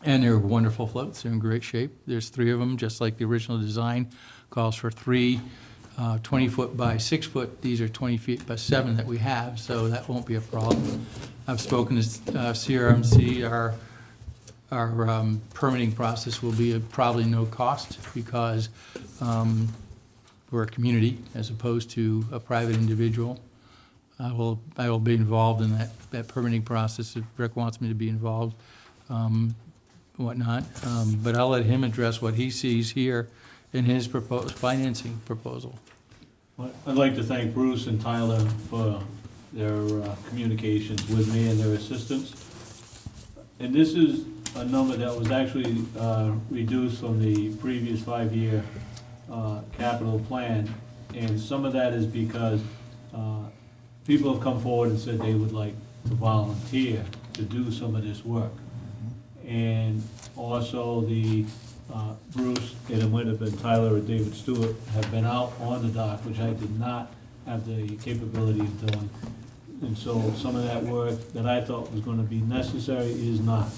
And they're wonderful floats. They're in great shape. There's 3 of them, just like the original design calls for 3 20-foot by 6-foot. These are 20 feet by 7 that we have, so that won't be a problem. I've spoken to CRMC. Our permitting process will be probably no cost, because we're a community as opposed to a private individual. I will be involved in that permitting process if Rick wants me to be involved. Whatnot, but I'll let him address what he sees here in his proposed financing proposal. Well, I'd like to thank Bruce and Tyler for their communications with me and their assistance. And this is a number that was actually reduced from the previous 5-year capital plan, and some of that is because people have come forward and said they would like to volunteer to do some of this work. And also the Bruce, Adam Winnip, and Tyler and David Stewart have been out on the dock, which I did not have the capability of doing. And so some of that work that I thought was going to be necessary is not.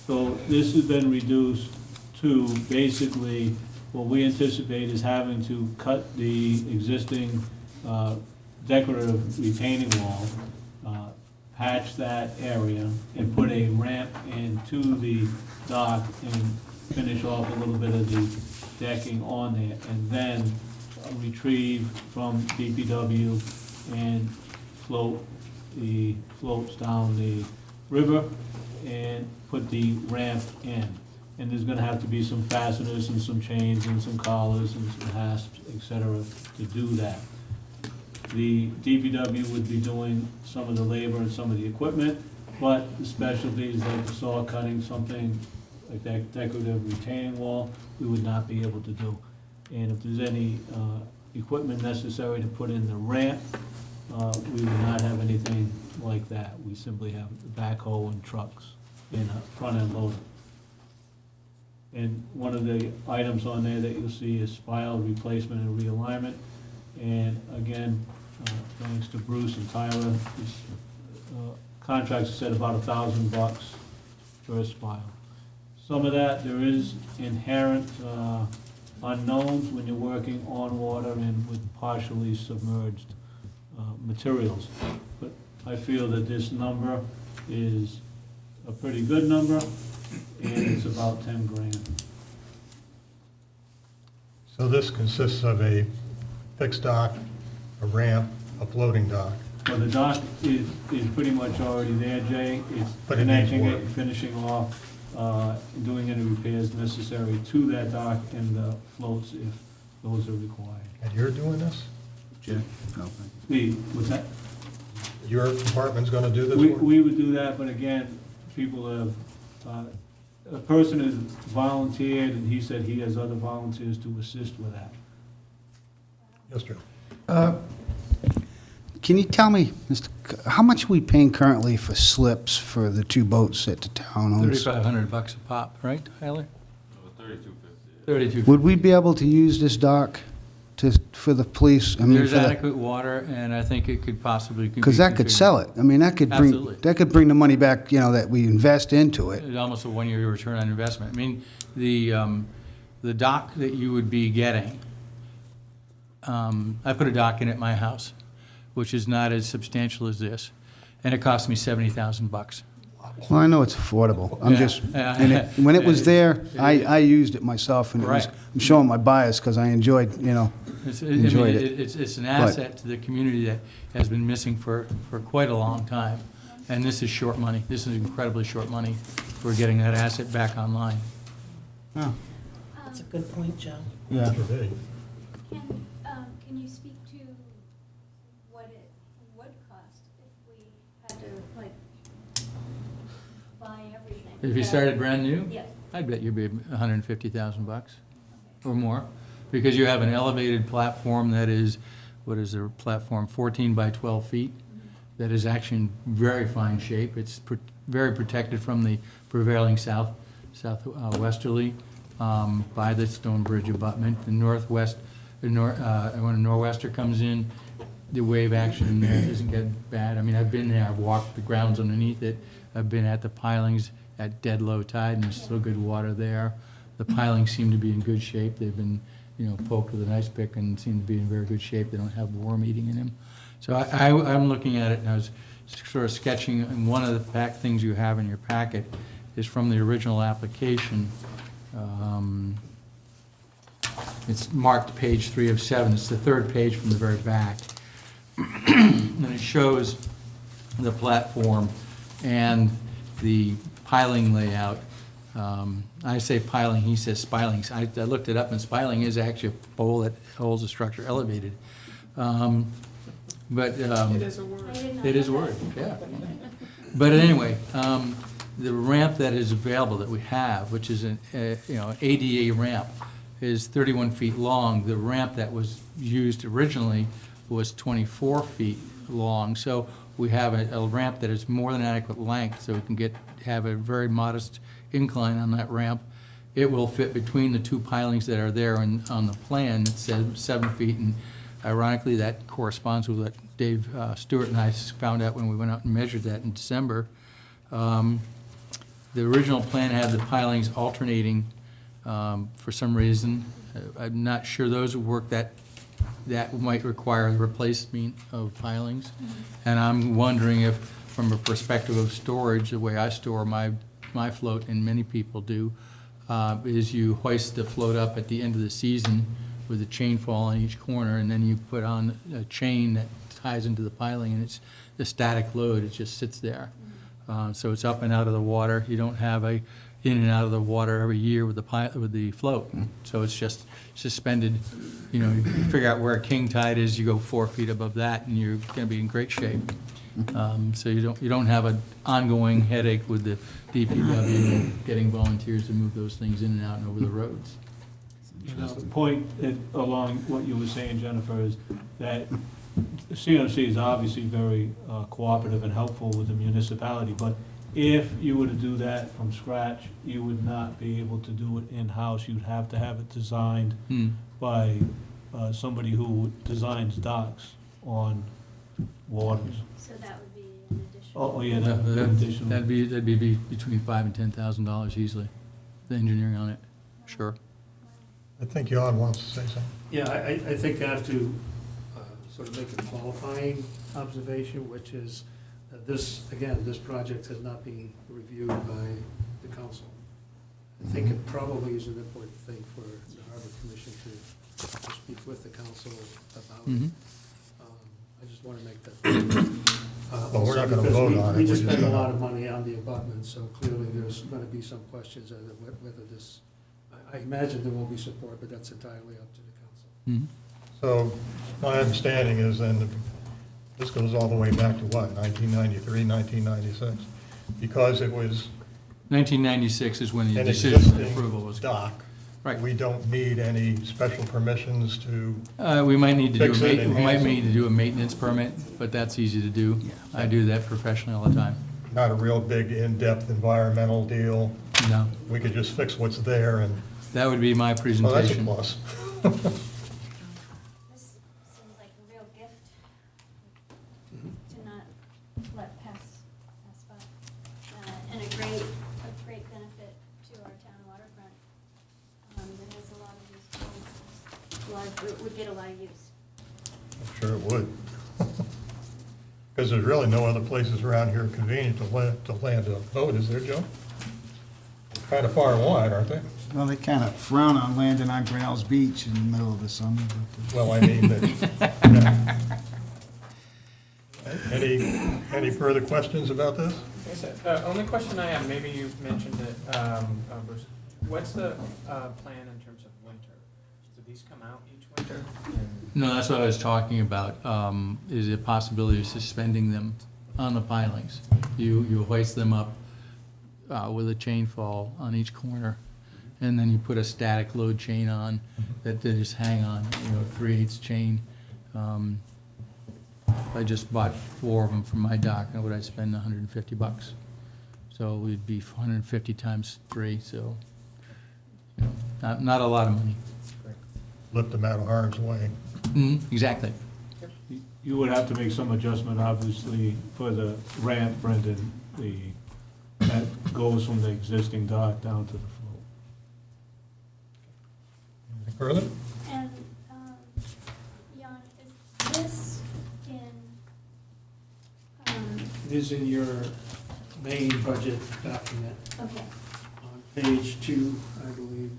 So this has been reduced to basically what we anticipate is having to cut the existing decorative retaining wall, patch that area, and put a ramp into the dock and finish off a little bit of the decking on there, and then retrieve from DPW and float the floats down the river and put the ramp in. And there's gonna have to be some fasteners and some chains and some collars and some hasps, et cetera, to do that. The DPW would be doing some of the labor and some of the equipment, but the specialties like the saw cutting, something like that decorative retaining wall, we would not be able to do. And if there's any equipment necessary to put in the ramp, we would not have anything like that. We simply have the backhoe and trucks and a front-end loader. And one of the items on there that you'll see is spile replacement and realignment. And again, thanks to Bruce and Tyler, this contract said about $1,000 for a spile. Some of that, there is inherent unknowns when you're working on water and with partially submerged materials. But I feel that this number is a pretty good number, and it's about 10 grand. So this consists of a fixed dock, a ramp, a floating dock. Well, the dock is pretty much already there, Jay. It's But it needs connecting it, work. finishing off, doing any repairs necessary to that dock and the floats if those are required. And you're doing this? What's that? Your department's gonna do this We, work? we would do that, but again, people have, a person has volunteered, and he said he has other volunteers to assist with that. Yes, Joe. Can you tell me, how much are we paying currently for slips for the two boats that the town owns? $3,500 a pop, right, Tyler? $32.50. $32.50. Would we be able to use this dock for the police? I mean, There's for the- adequate water, and I think it could possibly. Because that could sell it. I mean, Absolutely. that could bring the money back, that we invest into it. It's almost a one-year return on investment. I mean, the dock that you would be getting, I put a dock in at my house, which is not as substantial as this, and it cost me $70,000. Well, I know it's affordable. I'm Yeah. just, Yeah. and when it was there, I used it myself, and it was, Right. I'm showing my bias because I enjoyed, enjoyed it. It's an asset to the community that has been missing for quite a long time. And this is short money. This is incredibly short money for getting that asset back online. Oh, That's a good point, Joe. yeah. For me. Can you speak to what it would cost if we had to, like, buy everything? If you started brand new, Yes. I'd bet you'd be $150,000 or more, because you have an elevated platform that is, what is the platform, 14 by 12 feet, that is actually in very fine shape. It's very protected from the prevailing southwesterly by the stone bridge abutment. The northwest, when a nor'wester comes in, the wave action in there doesn't get bad. I mean, I've been there, I've walked the grounds underneath it, I've been at the pilings at dead low tide, and there's still good water there. The pilings seem to be in good shape. They've been, poked with an ice pick and seem to be in very good shape. They don't have worm eating in them. So I'm looking at it, and I was sort of sketching, and one of the things you have in your packet is from the original application. It's marked page 3 of 7. It's the third page from the very back. And it shows the platform and the piling layout. I say piling, he says spilings. I looked it up, and spiling is actually a pole that holds a structure elevated. But it is a word. It is a word, yeah. But anyway, the ramp that is available that we have, which is an ADA ramp, is 31 feet long. The ramp that was used originally was 24 feet long. So we have a ramp that is more than adequate length, so we can have a very modest incline on that ramp. It will fit between the two pilings that are there on the plan. It says 7 feet, and ironically, that corresponds with what Dave Stewart and I found out when we went out and measured that in December. The original plan had the pilings alternating for some reason. I'm not sure those would work. That might require a replacement of pilings. And I'm wondering if, from a perspective of storage, the way I store my float, and many people do, is you hoist the float up at the end of the season with a chain fall on each corner, and then you put on a chain that ties into the piling, and it's the static load. It just sits there. So it's up and out of the water. You don't have a in and out of the water every year with the float. So it's just suspended. You figure out where a king tide is, you go 4 feet above that, and you're going to be in great shape. So you don't have an ongoing headache with the DPW getting volunteers to move those things in and out and over the roads. The point along what you were saying, Jennifer, is that CMC is obviously very cooperative and helpful with the municipality, but if you were to do that from scratch, you would not be able to do it in-house. You'd have to have it designed by somebody who designs docks on waters. So that would be an additional. Oh, yeah, that'd be additional. That'd be between $5,000 and $10,000 easily, the engineering on it, sure. I think Jan wants to say something. Yeah, I think I have to sort of make a qualifying observation, which is that this project has not been reviewed by the council. I think it probably is an important thing for the Harbor Commission to speak with the council about. Mhm. I just want to make that. Well, we're not gonna because vote on it, We we're just just spend a gonna- lot of money on the abutment, so clearly there's going to be some questions as to whether this, I imagine there will be support, but that's entirely up to the council. Mhm. So my understanding is then, this goes all the way back to what, 1993, 1996? Because it was 1996 is when the an decision of existing approval was. dock. Right. We don't need any special permissions to, We might need to do, Fix it, we might enhance it. need to do a maintenance permit, but that's ezy to do. I do that professionally all the time. not a real big in-depth environmental deal. No, We could just fix what's there and, that would be my well, that's a presentation. plus. This seems like a real gift to not let pass by. And a great benefit to our town waterfront. That has a lot of use, would get a lot of use. I'm sure it would. Because there's really no other places around here convenient to land a boat, is there, Joe? Kind of far and wide, aren't they? Well, they kind of frown on landing on Grinnell's Beach in the middle of the summer. Well, I mean, yeah. Any further questions about this? Like I said, the only question I have, maybe you mentioned it, Bruce, what's the plan in terms of winter? Do these come out each winter? No, that's what I was talking about, is the possibility of suspending them on the pilings. You hoist them up with a chain fall on each corner, and then you put a static load chain on that they just hang on, it creates chain. I just bought 4 of them from my dock, and what I'd spend $150. So we'd be 150 times 3, so, not a lot of money. Lift them out of harm's way. Exactly. You would have to make some adjustment, obviously, for the ramp, Brendan, that goes from the existing dock down to the float. Any further? And, Jan, is this in, It is in your main budget document okay, on page 2, I believe.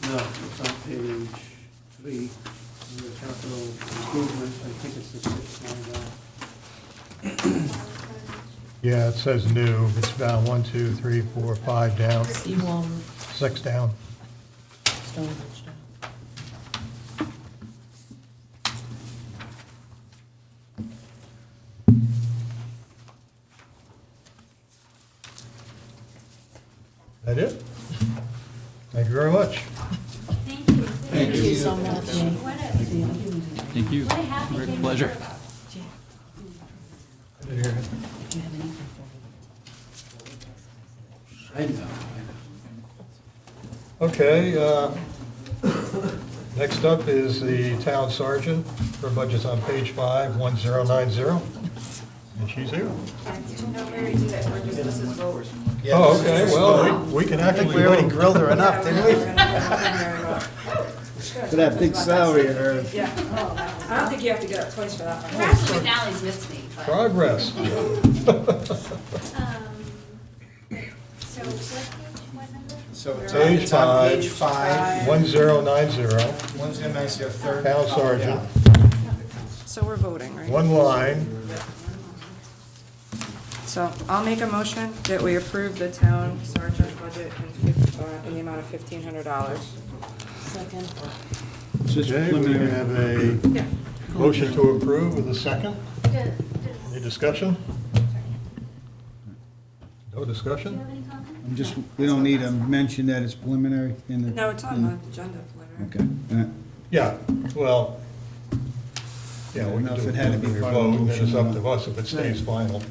No, it's on page 3, under capital improvement, I think it's the 6th line down. Yeah, it says new. It's down 1, 2, 3, 4, 5 down, Seawall, 6 down. Stonebridge down. That it? Thank you very much. thank you. Thank you so much. What a, Thank you. what a happy Great thing to pleasure. hear about. I know. Okay, next up is the town sergeant. Her budget's on page 5, 1090, and she's here. No, we already did it, we're just, this is vote. Oh, okay, well, we can I think actually we already vote. grilled her enough, didn't we? We're gonna For that big salary of hers. Yeah, I don't think you have to get up twice for that one. Perhaps McNally's missed me, but. Progress. So what number? So it's Page it's on 5. page 5, 1090, one's gonna nice, your third. town sergeant, So we're voting, right? one line. So I'll make a motion that we approve the town sergeant budget in the amount of $1,500. Second. Okay, we have a Yeah. motion to approve with a second. Any discussion? No Do you discussion? have any comment? I'm just, we don't need to mention that it's preliminary in the. No, it's on the agenda, preliminary. Okay. Yeah, well, yeah, we Know can if do it had to be a part of the vote, and then it's motion up or to not. us if it stays final.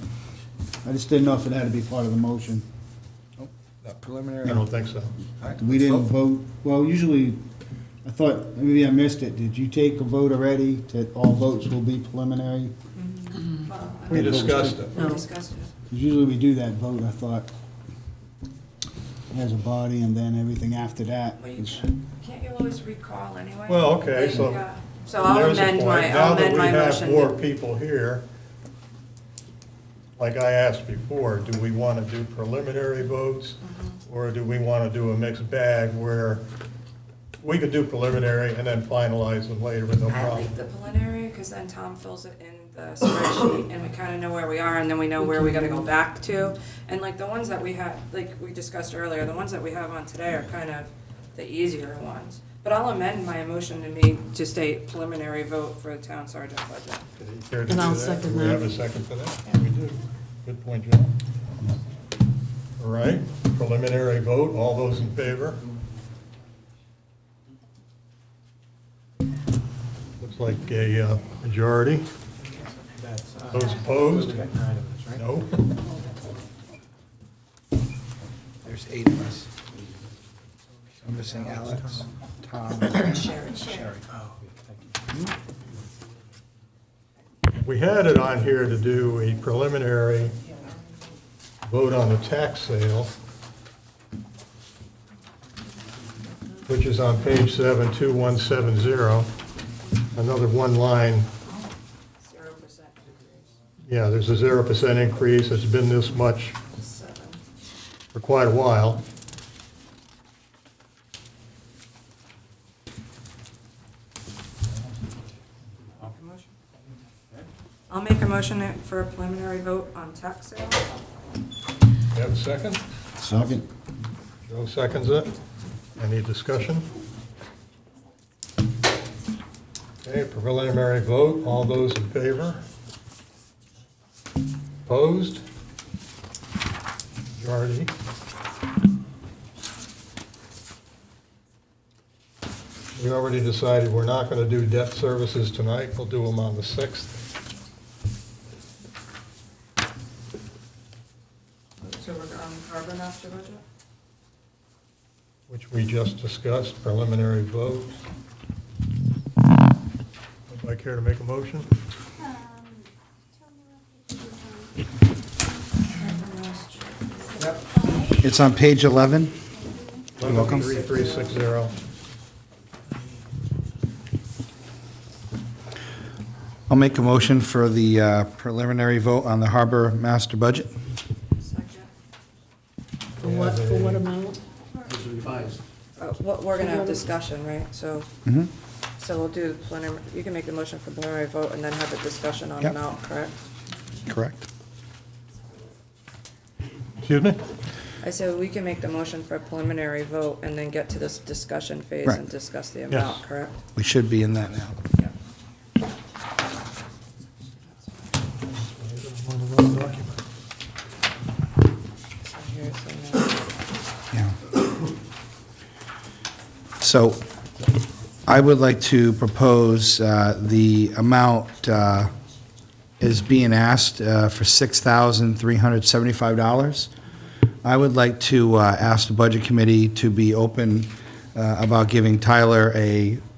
I just didn't know if it had to be part of the motion. Preliminary. I don't think so. We didn't vote, well, usually, I thought, maybe I missed it. Did you take a vote already that all votes will be preliminary? We discussed it. We discussed it. 'Cause usually we do that vote, I thought, as a body, and then everything after that Well, you is. can't you always recall anyway? Well, okay, Like, so- yeah. So I'll There's a amend point. my, Now I'll that amend my motion. we have more people here, like I asked before, do we want to do preliminary votes? Or do we want to do a mixed bag where we could do preliminary and then finalize them later with no I problem? like the preliminary, because then Tom fills it in the spreadsheet, and we kind of know where we are, and then we know where we gotta go back to. And like the ones that we had, like we discussed earlier, the ones that we have on today are kind of the easier ones. But I'll amend my motion to state preliminary vote for the town sergeant budget. Care to And do I'll that? second Do we that. have a second for that? We do. Good point, John. All right, preliminary vote, all those in favor? Looks like a majority. Those opposed? No. There's 8 of us. I'm missing Alex, Tom, Sherry. We had it on here to do a preliminary vote on the tax sale, which is on page 7, 2170, another one line. 0% increase. Yeah, there's a 0% increase. It's been this much 7. for quite a while. I'll make a motion for a preliminary vote on tax sale. You have a second? Second. Joe seconds it. Any discussion? Okay, preliminary vote. All those in favor? Opposed? Majority. We already decided we're not going to do debt services tonight. We'll do them on the 6th. So we're on harbor master budget? Which we just discussed, preliminary vote. Would I care to make a motion? Tell me what page It's on page 11. You're welcome. 3360. I'll make a motion for the preliminary vote on the harbor master budget. Second. For what amount? It's revised. We're gonna have discussion, right? So, Mhm. so we'll do preliminary, you can make the motion for preliminary vote and then have a discussion on Yep. amount, correct? Correct. Excuse me? I said we can make the motion for a preliminary vote and then get to this discussion phase Right. and discuss the Yes. amount, correct? We should be in that now. Yeah. So here's the amount. Yeah. So I would like to propose the amount is being asked for $6,375. I would like to ask the Budget Committee to be open about giving Tyler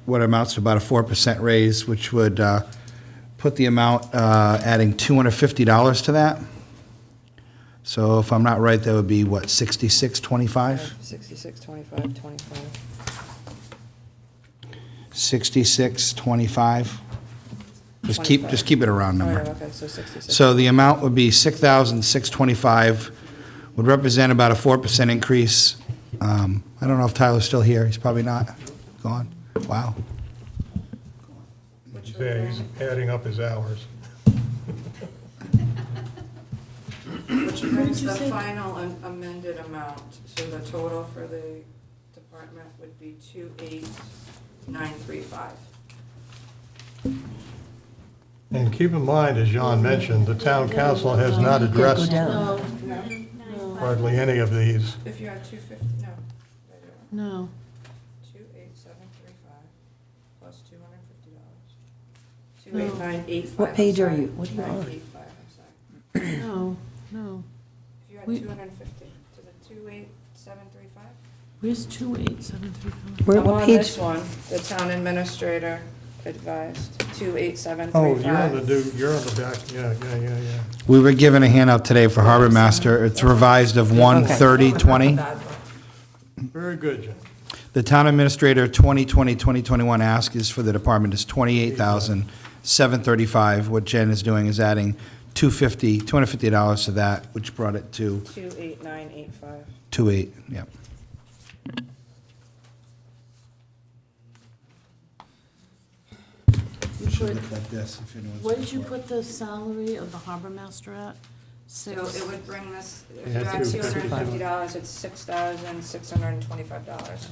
what amounts to about a 4% raise, which would put the amount adding $250 to that. So if I'm not right, that would be, what, $66.25? 6625. 66.25. Just keep it a round Oh, number. yeah, okay, so 66. So the amount would be $6,625, would represent about a 4% increase. I don't know if Tyler's still here. He's probably not. Gone. Wow. Yeah, he's adding up his hours. Which brings the final amended amount, so the total for the department would be 28935. And keep in mind, as John mentioned, the town council has not addressed No, No, hardly any of these. if you had 250, no. no. 28735 plus $250. 28985. What page are you- what are you on? 985, I'm sorry. No, no. If you had We- 250 to the 28735? Where's 28735? Where, I'm what on page? this one, the town administrator advised, Oh, 28735. you're on the back, yeah. We were given a handout today for Harbor Master. It's revised of 1/30/20. Very good, Jim. The town administrator 2020-2021 ask is for the department is $28,735. What Jen is doing is adding $250 to that, which brought it to 28985. 28, yeah. You Should put- look like this if anyone's What did you looking for it. put the salary of the harbor master at? So Six? it would bring this, if Yeah, you add $255. $250, it's $6,625.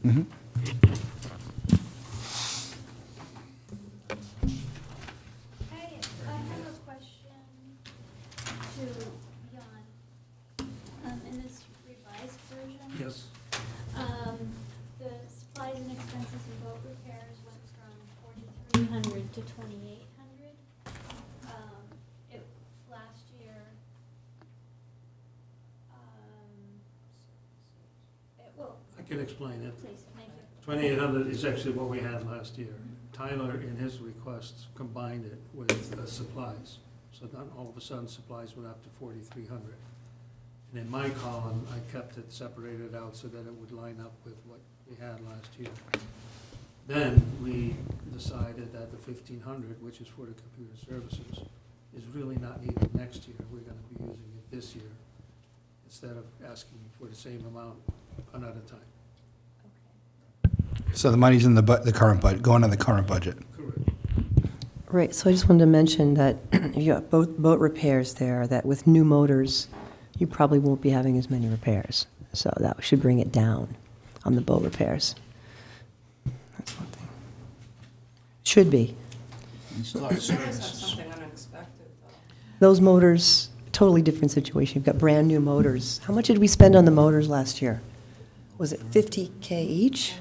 Mhm. I have a question to Jan. In this revised version, Yes. the supplies and expenses and boat repairs went from 4,300 to 2,800. It, last year, well, I can explain it. please, thank you. 2,800 is actually what we had last year. Tyler, in his requests, combined it with supplies. So then all of a sudden, supplies went up to 4,300. And in my column, I kept it separated out so that it would line up with what we had last year. Then we decided that the 1,500, which is for the computer services, is really not needed next year. We're gonna be using it this year, instead of asking for the same amount another time. So the money's in the current budget, going in the current budget. Correct. Right, so I just wanted to mention that if you got boat repairs there, that with new motors, you probably won't be having as many repairs. So that should bring it down on the boat repairs. That's one thing. Should be. It's a lot of You guys have services. something unexpected, though. Those motors, totally different situation. You've got brand-new motors. How much did we spend on the motors last year? Was it 50K each?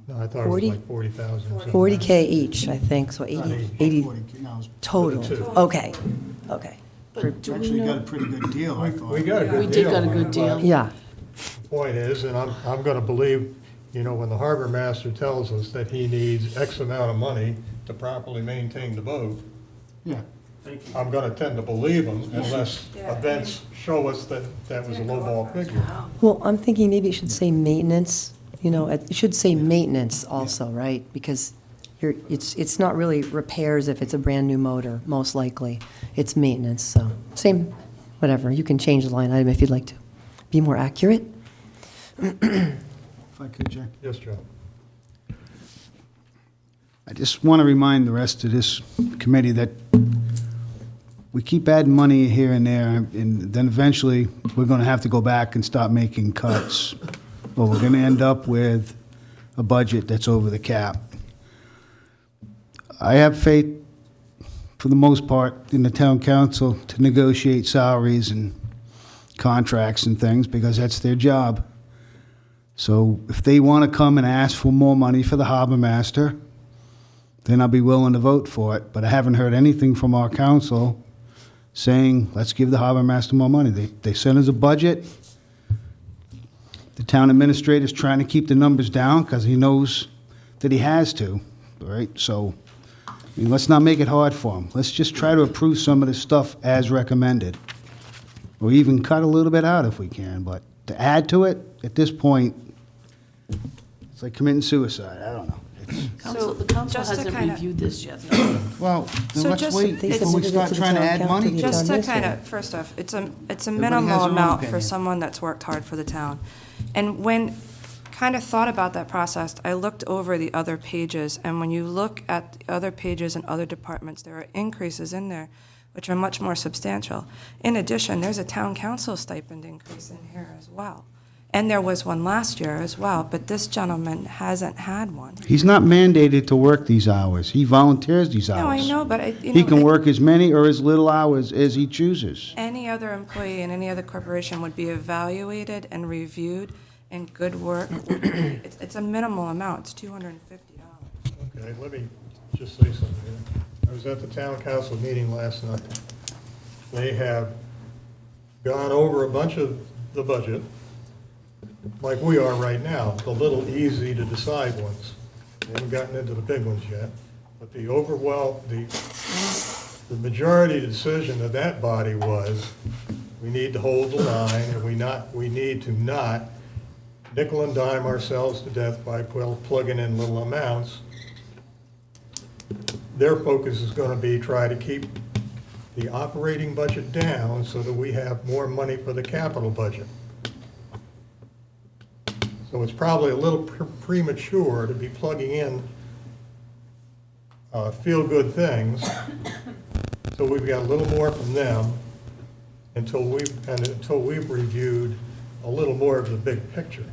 No, I thought it was 40? like 40,000. something. 40K each, I think, so Not 80 40, no, it's total. For the two. Okay, okay. But do we Actually got a know? pretty good deal, I thought. We got a good We deal. did got a on good it, deal. but Yeah, the point is, and I'm gonna believe, you know, when the harbor master tells us that he needs X amount of money to properly maintain the boat, Yeah. Thank you. I'm gonna tend to believe him unless Yeah. events show us that that was a lowball figure. well, I'm thinking maybe it should say maintenance, you know, it should say maintenance also, right? Because it's not really repairs if it's a brand-new motor, most likely. It's maintenance, so, same, whatever, you can change the line item if you'd like to be more accurate. If I could, Jack. Yes, Joe. I just want to remind the rest of this committee that we keep adding money here and there, and then eventually, we're going to have to go back and start making cuts, or we're going to end up with a budget that's over the cap. I have faith, for the most part, in the town council to negotiate salaries and contracts and things, because that's their job. So if they want to come and ask for more money for the harbor master, then I'll be willing to vote for it. But I haven't heard anything from our council saying, let's give the harbor master more money. They sent us a budget. The town administrator's trying to keep the numbers down because he knows that he has to, all right? So, I mean, let's not make it hard for him. Let's just try to approve some of this stuff as recommended. Or even cut a little bit out if we can, but to add to it, at this point, it's like committing suicide. I don't know. Council, the council just to hasn't kinda- reviewed this yet. Well, So then let's just- wait They before we submitted it start to the trying to town add council, money. the Just to administrator. kind of, first off, it's a Everybody has minimal their own amount for opinion. someone that's worked hard for the town. And when kind of thought about that process, I looked over the other pages, and when you look at the other pages and other departments, there are increases in there which are much more substantial. In addition, there's a town council stipend increase in here as well. And there was one last year as well, but this gentleman hasn't had one. He's not mandated to work these hours. He volunteers these hours. No, I know, but He can work as many or as little hours as he chooses. Any other employee in any other corporation would be evaluated and reviewed, and good work. It's a minimal amount, it's $250. Okay, let me just say something here. I was at the town council meeting last night. They have gone over a bunch of the budget, like we are right now, the little easy to decide ones. They haven't gotten into the big ones yet, but the overwhelm, the majority decision of that body was, we need to hold the line, and we need to not nickel and dime ourselves to death by plugging in little amounts. Their focus is gonna be try to keep the operating budget down so that we have more money for the capital budget. So it's probably a little premature to be plugging in feel-good things. So we've got a little more from them until we've reviewed a little more of the big picture.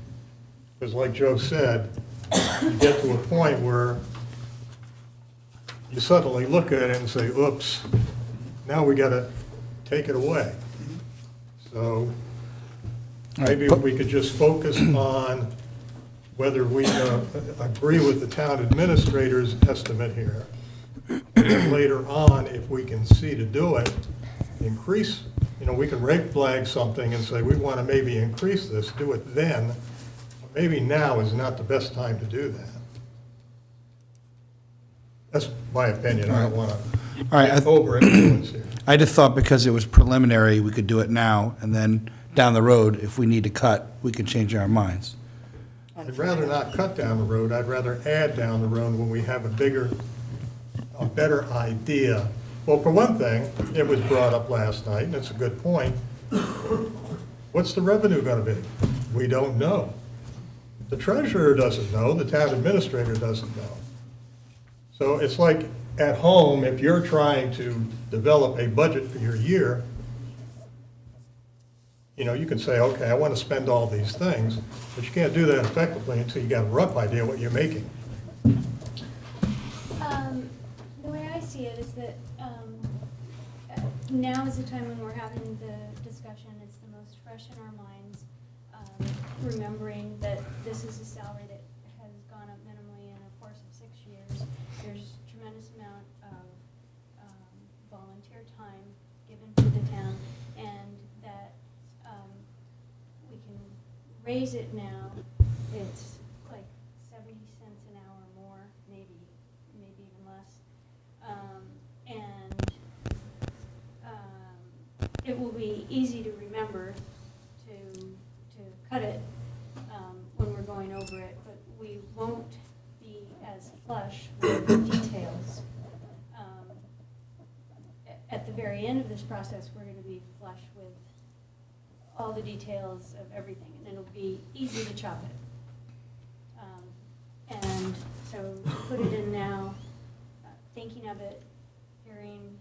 Because like Joe said, you get to a point where you suddenly look at it and say, oops, now we gotta take it away. So maybe we could just focus on whether we agree with the town administrator's estimate here. And later on, if we can see to do it, increase, we can rate flag something and say, we want to maybe increase this, do it then. Maybe now is not the best time to do that. That's my opinion. I don't want to over-influence here. I just thought because it was preliminary, we could do it now, and then down the road, if we need to cut, we could change our minds. I'd rather not cut down the road. I'd rather add down the road when we have a better idea. Well, for one thing, it was brought up last night, and it's a good point. What's the revenue going to be? We don't know. The treasurer doesn't know. The town administrator doesn't know. So it's like at home, if you're trying to develop a budget for your year, you can say, okay, I want to spend all these things, but you can't do that effectively until you got a rough idea what you're making. The way I see it is that now is the time when we're having the discussion. It's the most fresh in our minds, remembering that this is a salary that has gone up minimally in a course of 6 years. There's a tremendous amount of volunteer time given to the town, and that we can raise it now. It's like 70 cents an hour more, maybe even less. It will be easy to remember to cut it when we're going over it, but we won't be as flush with the details. At the very end of this process, we're going to be flush with all the details of everything, and it'll be easy to chop it. And so to put it in now, thinking of it, hearing,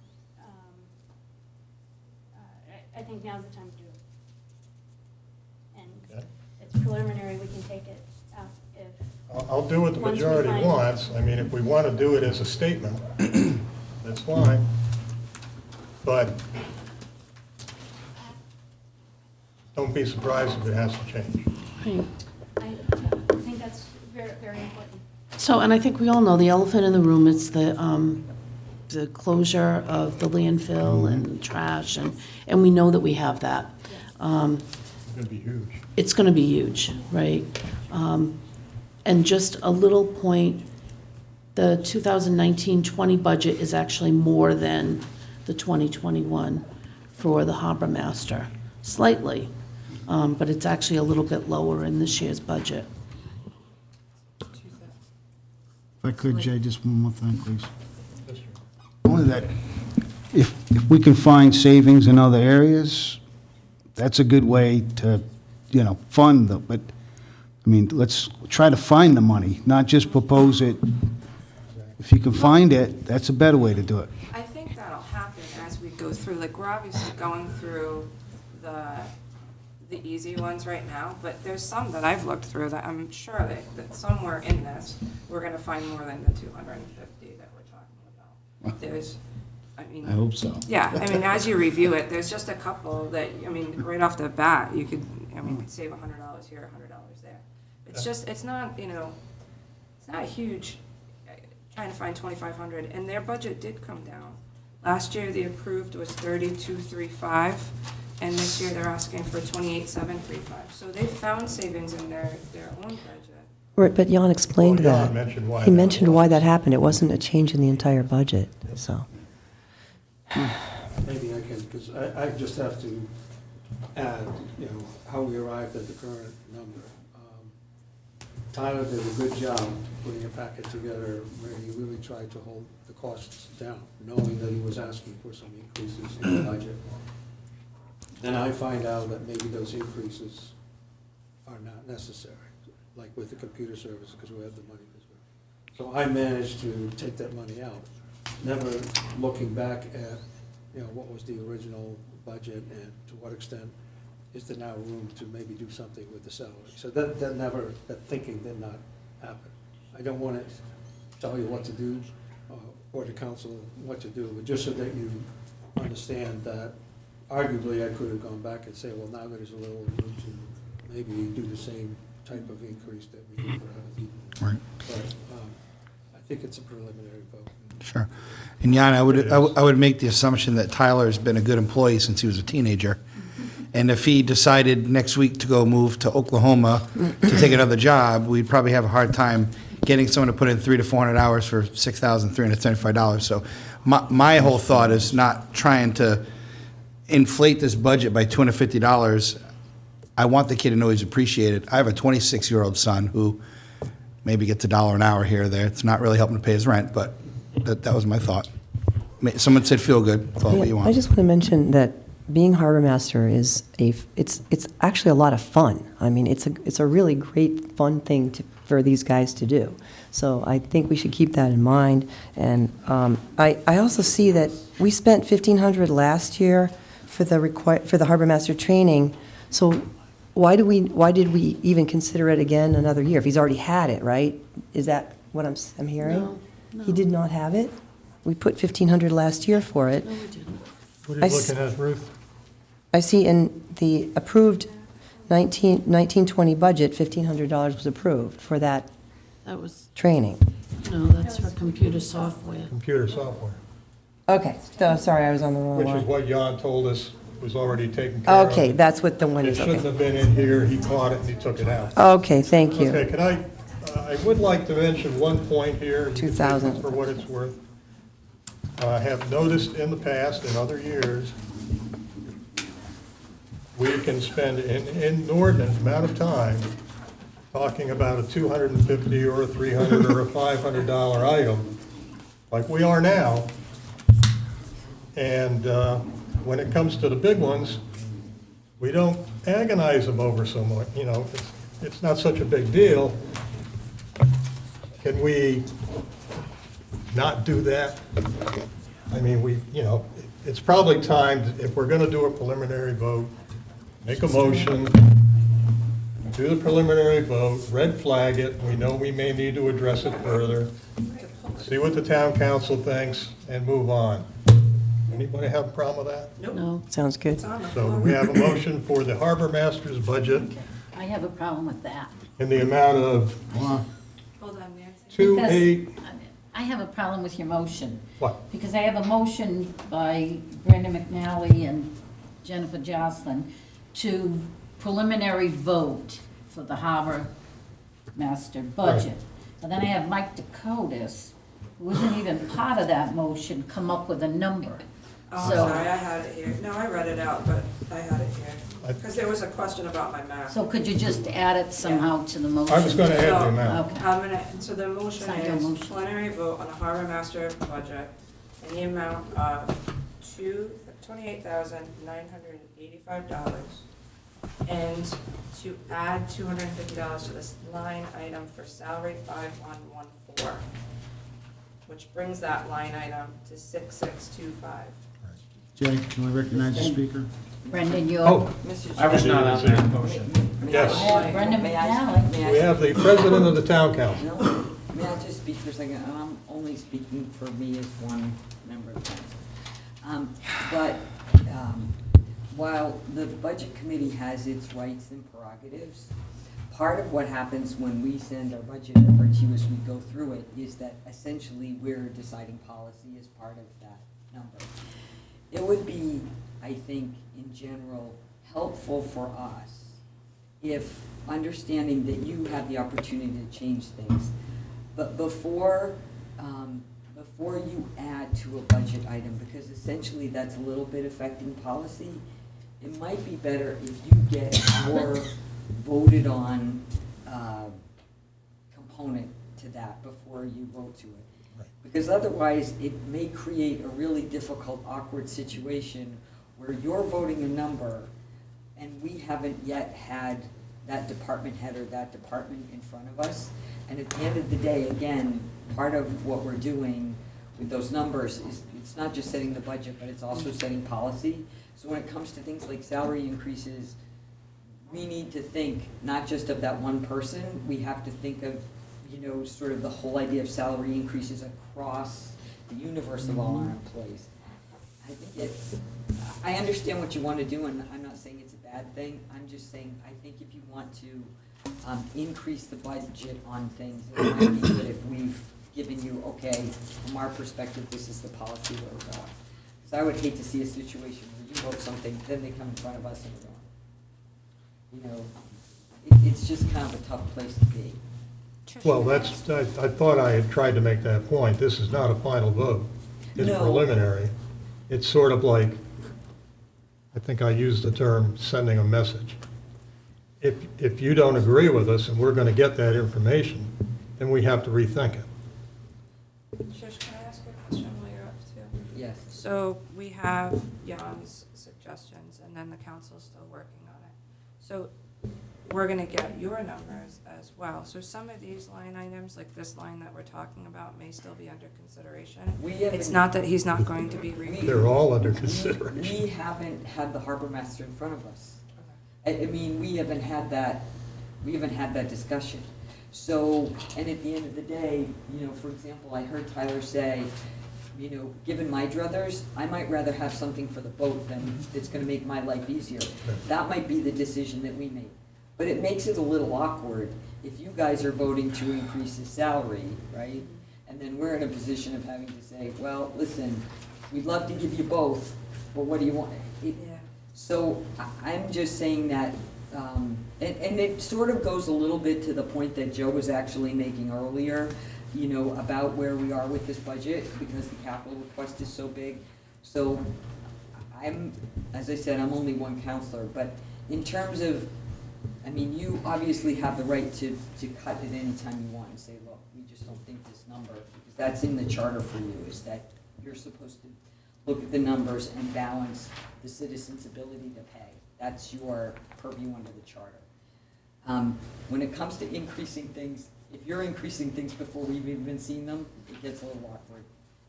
I think now's the time to do it. And it's preliminary, we can take it out if. I'll do what the once we majority find- wants. I mean, if we want to do it as a statement, that's fine. But don't be surprised if it has to change. Right. I think that's very, very important. So, and I think we all know the elephant in the room is the closure of the landfill and trash, and we know that we have that. It's going to be huge. It's going to be huge, right? And just a little point, the 2019-20 budget is actually more than the 2021 for the harbor master, slightly, but it's actually a little bit lower in this year's budget. If I could, Jay, just one more thing, please. Only that, if we can find savings in other areas, that's a good way to, fund them. But, let's try to find the money, not just propose it. If you can find it, that's a better way to do it. I think that'll happen as we go through, like, we're obviously going through the easy ones right now, but there's some that I've looked through that I'm sure that somewhere in this, we're gonna find more than the 250 that we're talking about. There's, I hope so. yeah, as you review it, there's just a couple that, right off the bat, you could, save $100 here, $100 there. It's just, it's not, it's not a huge, trying to find 2,500, and their budget did come down. Last year, the approved was 32,355, and this year they're asking for 28,735. So they found savings in their own budget. Right, but Jan explained Well, Jan that. mentioned why He that mentioned was. why that happened. It wasn't a change in the entire budget, so. Maybe I can, because I just have to and, you know, how we arrived at the current number. Tyler did a good job putting a packet together where he really tried to hold the costs down, knowing that he was asking for some increases in the budget. Then I find out that maybe those increases are not necessary, like with the computer service, because we have the money this way. So I managed to take that money out, never looking back at, you know, what was the original budget and to what extent is there now room to maybe do something with the salary. So that thinking did not happen. I don't want to tell you what to do or the council what to do, but just so that you understand that arguably I could have gone back and say, well, now there's a little room to maybe do the same type of increase that we did for other people. Right. But I think it's a preliminary vote. Sure. And Jan, I would make the assumption that Tyler's been a good employee since he was a teenager. And if he decided next week to go move to Oklahoma to take another job, we'd probably have a hard time getting someone to put in 300 to 400 hours for $6,375. So my whole thought is not trying to inflate this budget by $250. I want the kid to know he's appreciated. I have a 26-year-old son who maybe gets $1 an hour here or there. It's not really helping to pay his rent, but that was my thought. Someone said feel good. Call it what you want. I just want to mention that being harbor master is it's actually a lot of fun. I mean, it's a really great fun thing for these guys to do. So I think we should keep that in mind. And I also see that we spent $1,500 last year for the harbor master training. So why did we even consider it again another year if he's already had it, right? Is that what I'm hearing? No. He did not have it. We put $1,500 last year for it. No, we didn't. What are you looking at, Ruth? I see in the approved 1920 budget, $1,500 was approved for that That was, training. no, that's for computer software. Computer software, Okay, so, sorry, I was on the wrong which is one. what Jan told us was already taken care of. Okay, that's what the one It is, shouldn't okay. have been in here, he caught it and he took it out. Okay, thank you. Okay, I would like to mention one point here. You can take 2,000. it for what it's worth. I have noticed in the past, in other years, we can spend an inordinate amount of time talking about a $250 or a $300 or a $500 item, like we are now. And when it comes to the big ones, we don't agonize them over so much, you know, it's not such a big deal. Can we not do that? I mean, it's probably time, if we're gonna do a preliminary vote, make a motion, do the preliminary vote, red flag it, we know we may need to address it further, see what the town council thinks, and move on. Anybody have a problem with that? No. Sounds good. So we have a motion for the harbor master's budget I have a problem with that. in the amount of Hold on, Nancy. 28, I have a problem with your motion. what? Because I have a motion by Brenda McNally and Jennifer Jocelyn to preliminary vote for the harbor master budget. And then I have Mike Dakotas, who isn't even part of that motion, come up with a number. Oh, I'm So- sorry, I had it here. No, I read it out, but I had it here. Because there was a question about my math. So could you just add it somehow to the motion? I was gonna add the So, amount. Okay. So the motion Sign your is motion. preliminary vote on the harbor master budget in the amount of $28,985. And to add $250 to this line item for salary 5114, which brings that line item to 6625. Jay, can we recognize the speaker? Brendan, you're. Oh, I was not on that motion. I yes. have Brenda McNally. We have the president of the town council. No, may I just speak for a second? I'm only speaking for me as one member of council. While the budget committee has its rights and prerogatives, part of what happens when we send our budget over to you as we go through it is that essentially we're deciding policy as part of that number. It would be, I think, in general, helpful for us if, understanding that you have the opportunity to change things, but before you add to a budget item, because essentially that's a little bit affecting policy, it might be better if you get more voted on component to that before you vote to it. Because otherwise, it may create a really difficult, awkward situation where you're voting a number and we haven't yet had that department head or that department in front of us. And at the end of the day, again, part of what we're doing with those numbers is, it's not just setting the budget, but it's also setting policy. So when it comes to things like salary increases, we need to think not just of that one person, we have to think of, you know, sort of the whole idea of salary increases across the universe of all our employees. I think I understand what you want to do, and I'm not saying it's a bad thing. I'm just saying, I think if you want to increase the budget on things, it might be good if we've given you, okay, from our perspective, this is the policy where we're going. Because I would hate to see a situation where you vote something, then they come in front of us and we're going, you know, it's just kind of a tough place to be. Well, that's, I thought I had tried to make that point. This is not a final vote. It's No. preliminary. It's sort of like, I think I used the term sending a message. If you don't agree with us and we're going to get that information, then we have to rethink it. Trish, can I ask you a question while you're up too? Yes. So we have Jan's suggestions, and then the council's still working on it. So we're gonna get your numbers as well. So some of these line items, like this line that we're talking about, may still be under consideration. It's not that he's not going to be reviewed. They're all under consideration. We haven't had the harbor master in front of us. I mean, we haven't had that discussion. So, and at the end of the day, you know, for example, I heard Tyler say, you know, given my druthers, I might rather have something for the boat than it's gonna make my life easier. That might be the decision that we make. But it makes it a little awkward if you guys are voting to increase his salary, right? And then we're in a position of having to say, well, listen, we'd love to give you both, but what do you want? So I'm just saying that, and it sort of goes a little bit to the point that Joe was actually making earlier, you know, about where we are with this budget, because the capital request is so big. So as I said, I'm only one counselor, but in terms of, I mean, you obviously have the right to cut it anytime you want and say, look, we just don't think this number, because that's in the charter for you, is that you're supposed to look at the numbers and balance the citizens' ability to pay. That's your purview under the charter. When it comes to increasing things, if you're increasing things before we've even seen them, it gets a little awkward.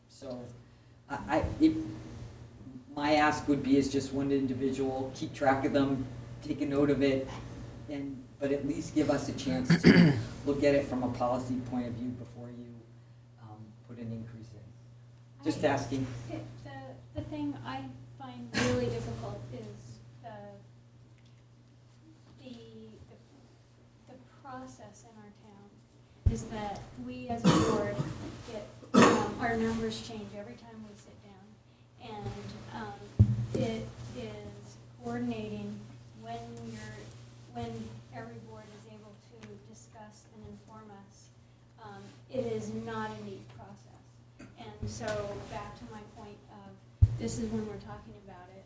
So my ask would be as just one individual, keep track of them, take a note of it, but at least give us a chance to look at it from a policy point of view before you put an increase in. Just asking. The thing I find really difficult is the process in our town is that we as a board get, our numbers change every time we sit down. And it is coordinating when every board is able to discuss and inform us. It is not a neat process. And so back to my point of, this is when we're talking about it,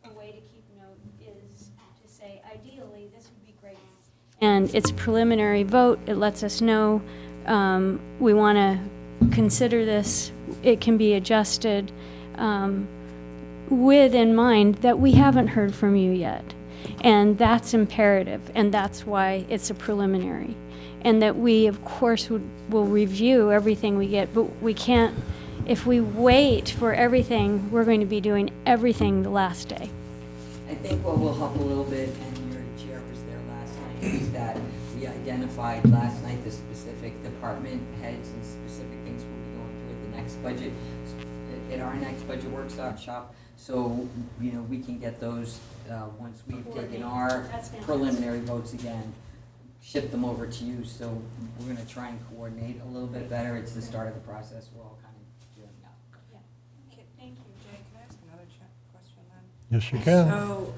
a way to keep note is to say, ideally, this would be great. And it's a preliminary vote. It lets us know we want to consider this. It can be adjusted with in mind that we haven't heard from you yet. And that's imperative, and that's why it's a preliminary. And that we, of course, will review everything we get, but we can't, if we wait for everything, we're going to be doing everything the last day. I think what will help a little bit, and your chair was there last night, is that we identified last night the specific department heads and specific things we'll be going through at the next budget, at our next budget workshop. So, you know, we can get those, once we've taken our preliminary votes again, ship them over to you. So we're gonna try and coordinate a little bit better. It's the start of the process. We're all kind of doing that. Yeah. Okay, thank you. Jay, can I ask another question then? Yes, you can. So,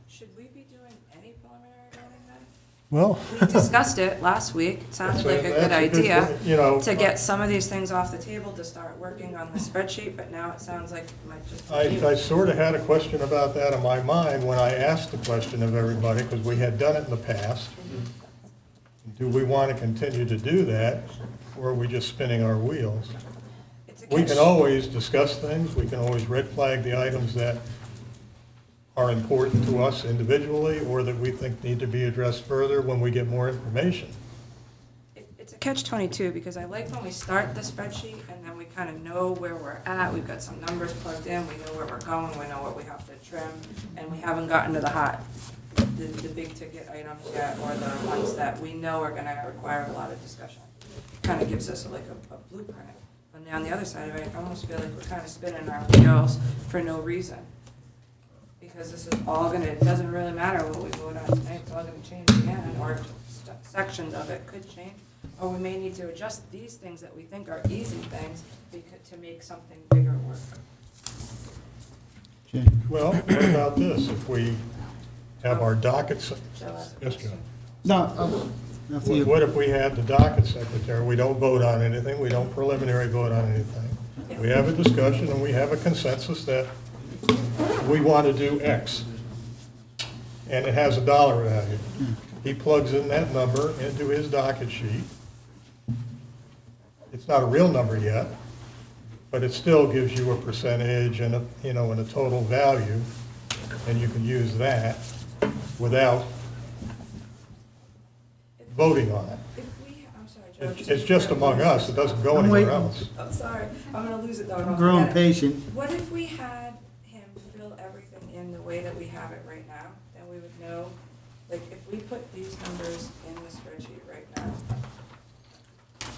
should we be doing any preliminary voting then? Well, We discussed it last week, it sounded like a good that's idea, you know, to get some of these things off the table, to start working on the spreadsheet, but now it sounds like it might just be you. I sort of had a question about that in my mind when I asked the question of everybody, because we had done it in the past. Do we want to continue to do that, or are we just spinning our wheels? It's a We catch. can always discuss things, we can always red flag the items that are important to us individually, or that we think need to be addressed further when we get more information. It's a catch-22, because I like when we start the spreadsheet, and then we kind of know where we're at, we've got some numbers plugged in, we know where we're going, we know what we have to trim, and we haven't gotten to the big ticket items yet, or the ones that we know are gonna require a lot of discussion. Kind of gives us like a blueprint. And on the other side of it, I almost feel like we're kind of spinning our wheels for no reason. Because this is all gonna, it doesn't really matter what we vote on tonight, it's all gonna change again, or sections of it could change. Or we may need to adjust these things that we think are easy things to make something bigger work. Jay? Well, what about this, if we have our dockets, Joe has a yes, question. John? No, after you. What if we had the docket secretary, we don't vote on anything, we don't preliminary vote on anything. We have a discussion and we have a consensus that we want to do X. And it has a dollar value. He plugs in that number into his docket sheet. It's not a real number yet, but it still gives you a percentage and a, you know, and a total value, and you can use that without voting on it. If we, I'm sorry, Joe. It's just among us, it doesn't go I'm anywhere waiting. else. I'm sorry, I'm gonna lose it though. and I'll Growing forget it. patient. What if we had him fill everything in the way that we have it right now? Then we would know, like, if we put these numbers in the spreadsheet right now,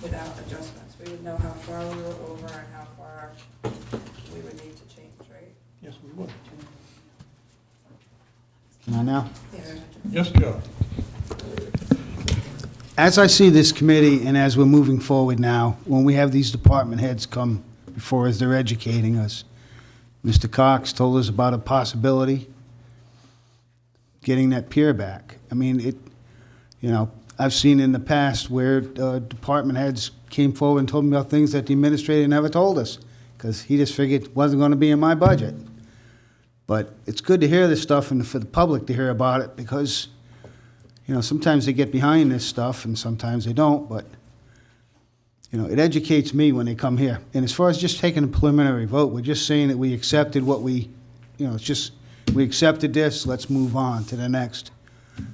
without adjustments, we would know how far we were over and how far we would need to change, right? Yes, we would. Can I now? Yeah. Yes, Joe? As I see this committee and as we're moving forward now, when we have these department heads come before us, they're educating us. Mr. Cox told us about a possibility, getting that pier back. I mean, you know, I've seen in the past where department heads came forward and told me about things that the administrator never told us, because he just figured it wasn't going to be in my budget. But it's good to hear this stuff and for the public to hear about it, because you know, sometimes they get behind this stuff and sometimes they don't, but, you know, it educates me when they come here. And as far as just taking a preliminary vote, we're just saying that we accepted what we, you know, it's just, we accepted this, let's move on to the next.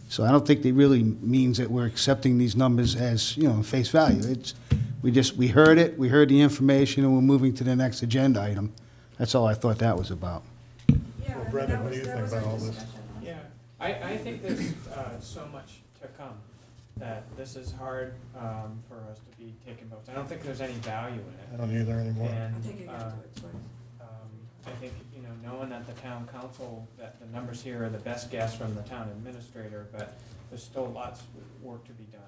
So I don't think it really means that we're accepting these numbers as, you know, face value. It's, we heard it, we heard the information, and we're moving to the next agenda item. That's all I thought that was about. Yeah, Well, I mean, Brendan, that what do was- you that think was about our all this? discussion. Yeah, I think there's so much to come, that this is hard for us to be taking votes. I don't think there's any value in I it. don't either anymore. I And think you got to do it twice. I think, you know, knowing that the town council, that the numbers here are the best guess from the town administrator, but there's still lots of work to be done.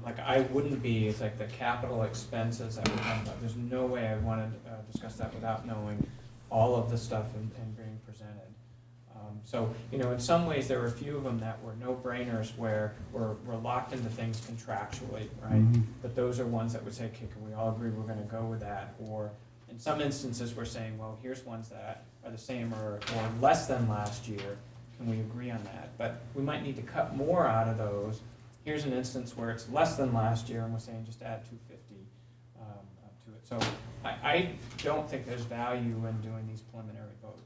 Like, I wouldn't be, it's like the capital expenses that we're talking about, there's no way I want to discuss that without knowing all of the stuff and being presented. So, you know, in some ways, there were a few of them that were no-brainers where we're locked into things contractually, right? Mhm. But those are ones that would say, okay, can we all agree we're gonna go with that? Or in some instances, we're saying, well, here's ones that are the same or less than last year. Can we agree on that? But we might need to cut more out of those. Here's an instance where it's less than last year, and we're saying just add 250 to it. So I don't think there's value in doing these preliminary votes.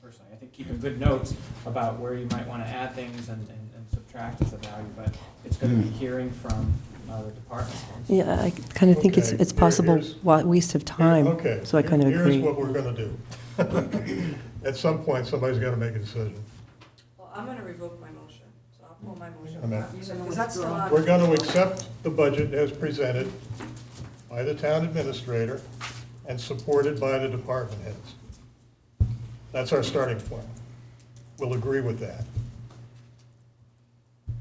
Personally, I think keeping good notes about where you might want to add things and subtract is a value, but it's going to be hearing from the departments. Yeah, I kind of think it's Okay, possible here's- waste of time, Okay, so I kind of agree. Here's what we're gonna do. At some point, somebody's gotta make a decision. Well, I'm gonna revoke my motion, so I'll pull my motion. I mean- back. Is that still on? We're gonna accept the budget as presented by the town administrator and supported by the department heads. That's our starting point. We'll agree with that.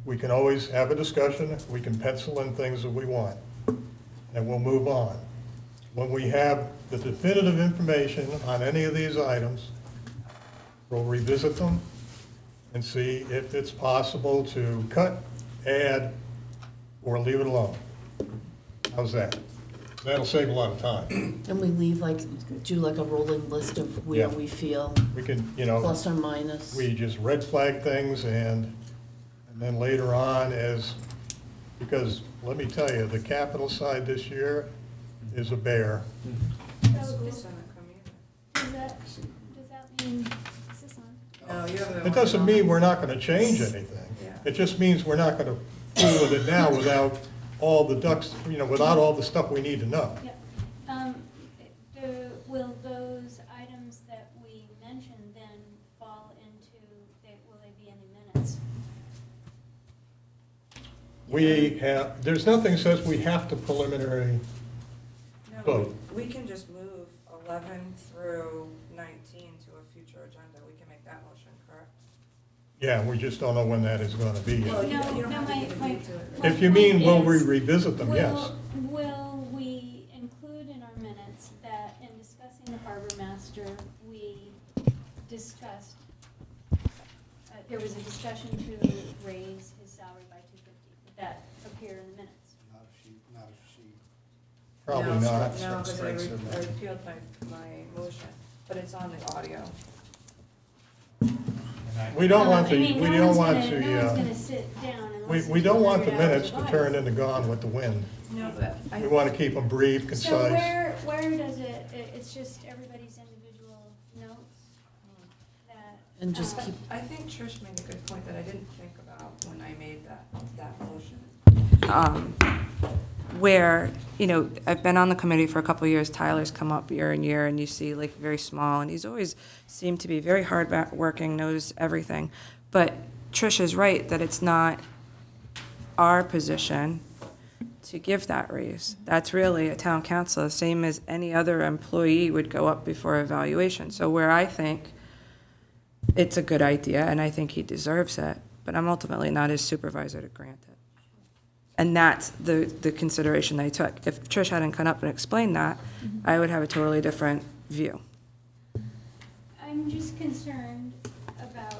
We can always have a discussion, we can pencil in things that we want, and we'll move on. When we have the definitive information on any of these items, we'll revisit them and see if it's possible to cut, add, or leave it alone. How's that? That'll save a lot of time. And we leave like, do like a rolling list of where Yeah. we feel We can, you know, plus or minus. we just red flag things and then later on because let me tell you, the capital side this year is a bear. So This doesn't come either. does that mean, is this on? No, you have the It one doesn't on. mean we're not gonna change anything. Yeah. It just means we're not gonna fool with it now without all the ducks, without all the stuff we need to know. Yeah. Will those items that we mentioned then fall into, will they be in the minutes? There's nothing that says we have to preliminary No, vote. we can just move 11 through 19 to a future agenda. We can make that motion, correct? Yeah, we just don't know when that is gonna be Well, yet. you don't have to my- give a my- date to it. my If you mean, point will we is, revisit them, yes. Will we include in our minutes that in discussing the harbor master, we discussed, there was a discussion to raise his salary by $250. Would that appear in the minutes? Probably No, not. No, because I repealed my motion, but it's on the audio. We don't want I to, mean, we no don't one's want gonna- to, No one's gonna sit down unless we it's don't want the figured out minutes to otherwise. turn into Gone with the Wind. No, but I. We want to keep them brief, So concise. where does it's just everybody's individual notes that. And just But keep, I think Trish made a good point that I didn't think about when I made that motion. Where, I've been on the committee for a couple of years, Tyler's come up year and year, and you see like very small, and he's always seemed to be very hard working, knows everything. But Trish is right that it's not our position to give that raise. That's really a town council, the same as any other employee would go up before evaluation. So where I think it's a good idea, and I think he deserves it, but I'm ultimately not his supervisor to grant it. And that's the consideration I took. If Trish hadn't come up and explained that, I would have a totally different view. I'm just concerned about,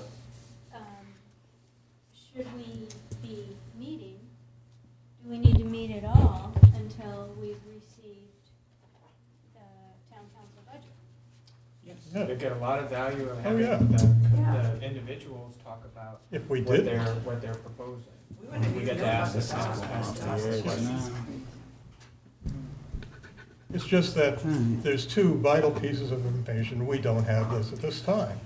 should we be meeting? Do we need to meet at all until we've received the town council budget? Yeah. They get a lot of value of Oh, having yeah. the individuals talk about If we what did, they're proposing. We wouldn't We even get to know ask about the this. questions. it's just that there's two vital pieces of information we don't have at this time.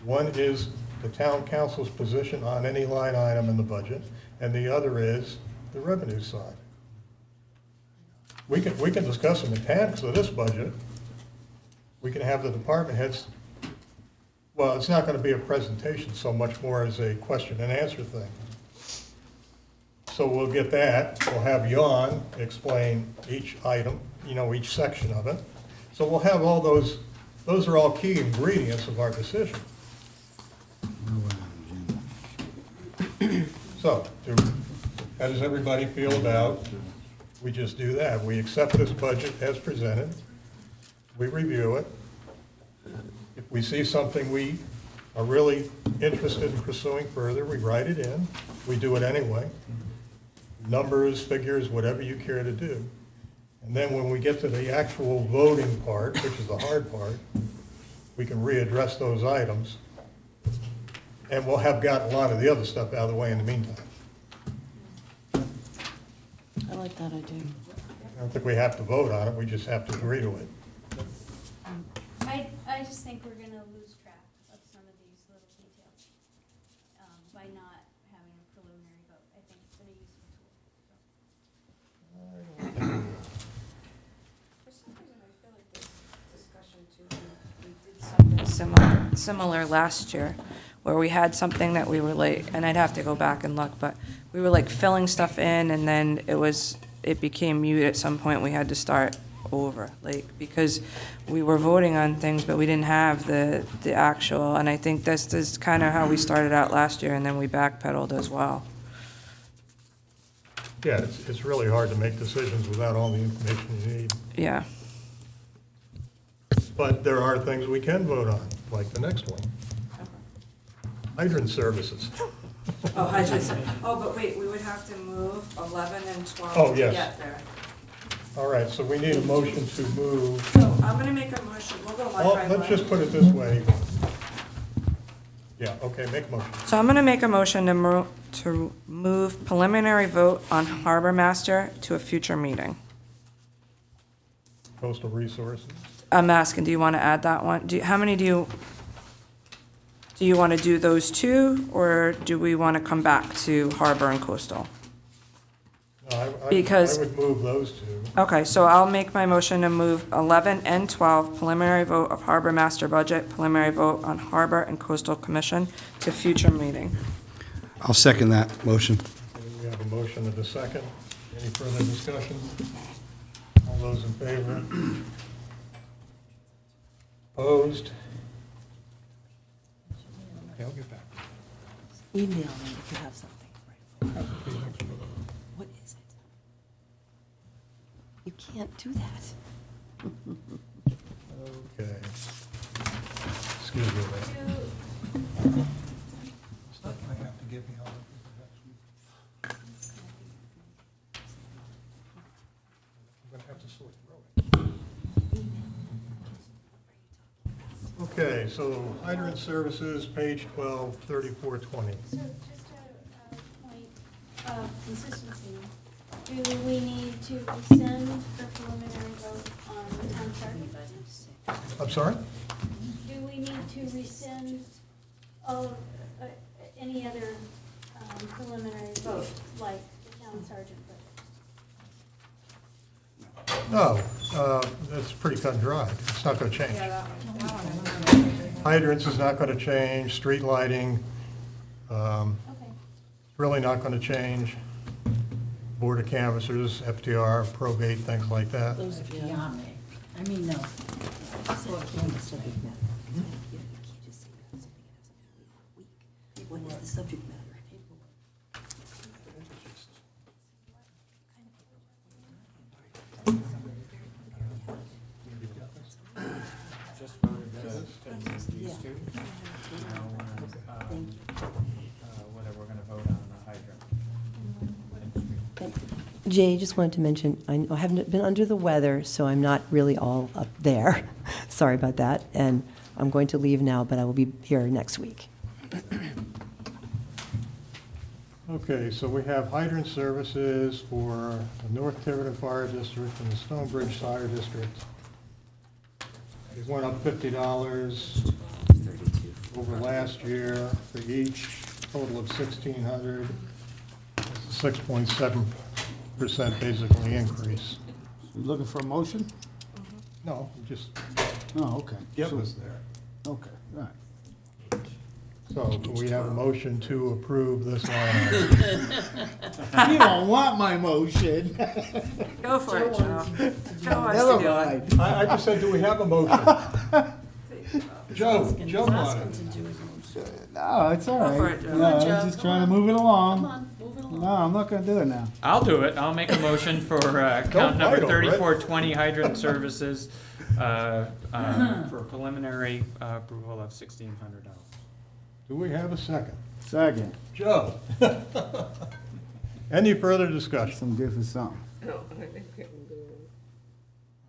One is the town council's position on any line item in the budget, and the other is the revenue side. We can discuss the mechanics of this budget. We can have the department heads, well, it's not gonna be a presentation so much more as a question and answer thing. So we'll get that, we'll have Jan explain each item, each section of it. So we'll have all those are all key ingredients of our decision. So, how does everybody feel about, we just do that? We accept this budget as presented, we review it. If we see something we are really interested in pursuing further, we write it in, we do it anyway. Numbers, figures, whatever you care to do. And then when we get to the actual voting part, which is the hard part, we can readdress those items. And we'll have gotten a lot of the other stuff out of the way in the meantime. I like that idea. I don't think we have to vote on it, we just have to agree to it. I just think we're gonna lose track of some of these little details, by not having a preliminary vote. I think it's an useful tool. For some reason, I feel like this discussion too, we did something similar last year, where we had something that we were like, and I'd have to go back and look, but we were like filling stuff in, and then it became mute at some point, we had to start over, because we were voting on things, but we didn't have the actual, and I think this is kind of how we started out last year, and then we backpedaled as well. Yeah, it's really hard to make decisions without all the information you need. Yeah. But there are things we can vote on, like the next one. hydrant services. Oh, I just, oh, but wait, we would have to move 11 and 12 Oh, to yes. get there. All right, so we need a motion to move. So I'm gonna make a motion, we'll go one Well, by one. let's just put it this way. Yeah, okay, make a motion. So I'm gonna make a motion to move preliminary vote on Harbor Master to a future meeting. Coastal resources. I'm asking, do you wanna add that one? How many do you wanna do those two, or do we wanna come back to Harbor and Coastal? No, Because- I would move those two. Okay, so I'll make my motion to move 11 and 12, preliminary vote of Harbor Master Budget, preliminary vote on Harbor and Coastal Commission to future meeting. I'll second that motion. Okay, we have a motion and a second. Any further discussion? All those in favor? Opposed? Okay, I'll get back. Email me if you have something. What is it? You can't do that. Okay. Excuse me. Stuff I have to give me all of I'm gonna have to sort through it. Okay, so hydrant services, page 12, 3420. So just a point of consistency, do we need to rescind the preliminary vote on the town sergeant budget? I'm sorry? Do we need to rescind all, any other preliminary vote, like the town sergeant budget? No, that's pretty cut and dried. It's not gonna change. Hydrants is not gonna change, street lighting, Okay. really not gonna change. Board of canvassers, FTR, probate, things like that. Those are beyond me. I mean, no. What is the subject matter? Just voted to use these two. Now, whether we're gonna vote on the hydrant. Jay, just wanted to mention, I haven't been under the weather, so I'm not really all up there. Sorry about that. And I'm going to leave now, but I will be here next week. Okay, so we have hydrant services for the North Tiverton Fire District and the Stonebridge Fire District. It went up $50 over last year for each, total of $1,600. It's a 6.7% basically increase. You looking for a motion? No, just Oh, okay. get So- us there. Okay, all right. So can we have a motion to approve this line item? You don't want my motion. Go for it, Joe. Joe wants to do it. I just said, do we have a motion? Joe, jump on it. No, it's all Go for right. it, Joe. No, I'm just trying to move it along. Come on, move it along. No, I'm not gonna do it now. I'll do it. I'll make a motion for account Don't number fight over it. 3420 hydrant services for preliminary approval of $1,600. Do we have a second? Second. Joe? Any further discussion? Some good for something.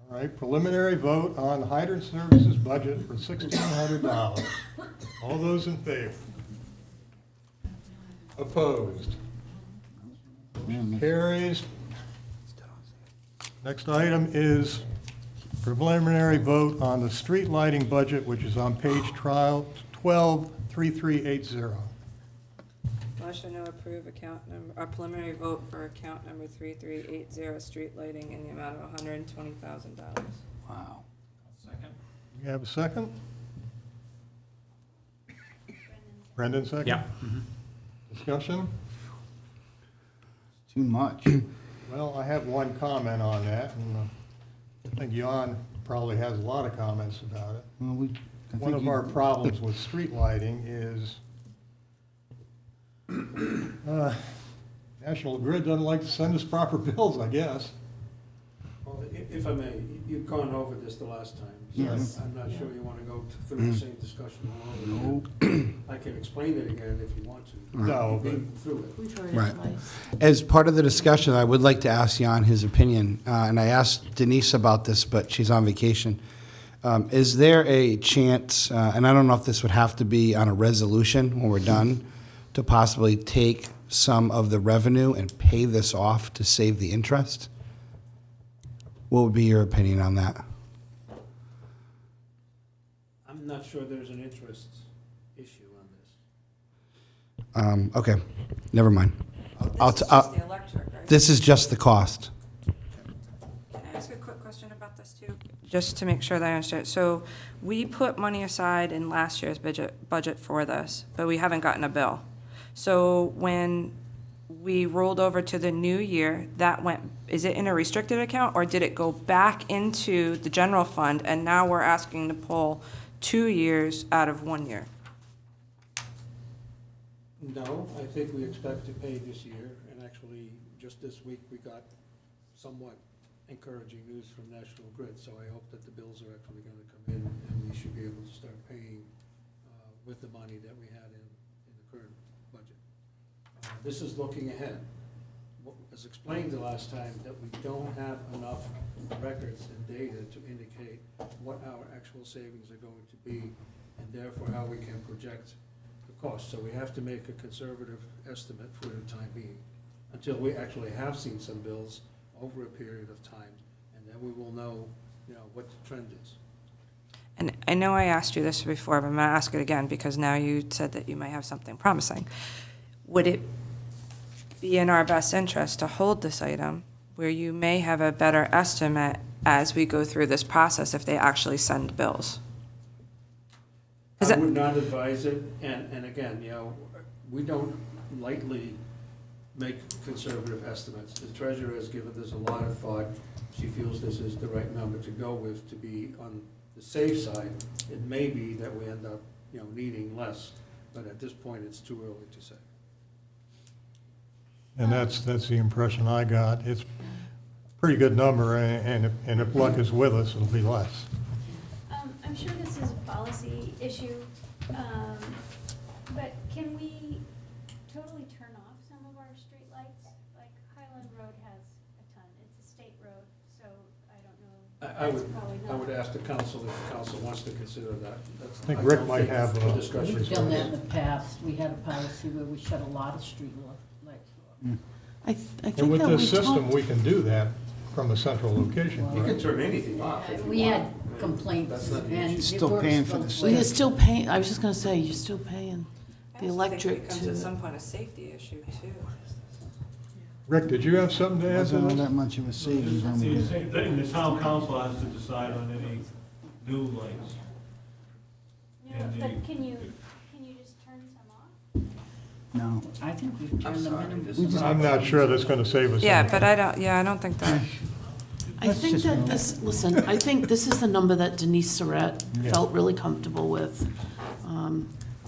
All right, preliminary vote on hydrant services budget for $1,600. All those in favor? Opposed? Carries. Next item is preliminary vote on the street lighting budget, which is on page 123380. Motion to approve account number, a preliminary vote for account number 3380, street lighting in the amount of $120,000. Wow. Second. You have a second? Brendan, second? Yeah. Discussion? Too much. Well, I have one comment on that, and I think Jan probably has a lot of comments about it. Well, One of our problems with street lighting is National Grid doesn't like to send us proper bills, I guess. Well, if I may, you've gone over this the last time. So Yes. I'm not sure you want to go through the same discussion all over again. I can explain it again if you want to. No, You've but been through it. We've heard Right. it twice. As part of the discussion, I would like to ask Jan his opinion, and I asked Denise about this, but she's on vacation. Is there a chance, and I don't know if this would have to be on a resolution when we're done, to possibly take some of the revenue and pay this off to save the interest? What would be your opinion on that? I'm not sure there's an interest issue on this. Okay, never mind. This is just the electric, right? This is just the cost. Can I ask a quick question about this too? Just to make sure that I understand. So we put money aside in last year's budget for this, but we haven't gotten a bill. So when we rolled over to the new year, that went, is it in a restricted account or did it go back into the general fund and now we're asking to pull 2 years out of 1 year? No, I think we expect to pay this year, and actually, just this week, we got somewhat encouraging news from National Grid, so I hope that the bills are actually gonna come in, and we should be able to start paying with the money that we had in the current budget. This is looking ahead. What was explained the last time, that we don't have enough records and data to indicate what our actual savings are going to be, and therefore how we can project the cost. So we have to make a conservative estimate for the time being, until we actually have seen some bills over a period of time, and then we will know, what the trend is. And I know I asked you this before, but I'm gonna ask it again because now you said that you might have something promising. Would it be in our best interest to hold this item where you may have a better estimate as we go through this process if they actually send bills? I would not advise it, and again, we don't lightly make conservative estimates. The treasurer has given this a lot of thought. She feels this is the right number to go with to be on the safe side. It may be that we end up, needing less, but at this point, it's too early to say. And that's the impression I got. It's a pretty good number, and if luck is with us, it'll be less. I'm sure this is a policy issue, but can we totally turn off some of our streetlights? Like Highland Road has a ton, it's a state road, so I don't know. I That's probably would not. ask the council if the council wants to consider that. I think Rick might have a a discussion. We've done that in the past. We had a policy where we shut a lot of street lights off. I think And with that this we system, talked- we can do that from a central location, You can correct? turn anything off if you We had want. complaints That's not the and issue. it Still works paying for the both Well, you're ways. still paying, I was just gonna say, you're still paying I the also think electric it becomes to. at some point a safety issue too. Rick, did you have something to add to Wasn't all this? that much of a savings on See, the the town council has to decide on any new lights. No, And but the- can you just turn some off? No. I think we've turned them in. We just- I'm not sure that's gonna save us. Yeah, anything. but I don't think that. I think that this, listen, I think this is the number that Denise Surratt Yeah. felt really comfortable with.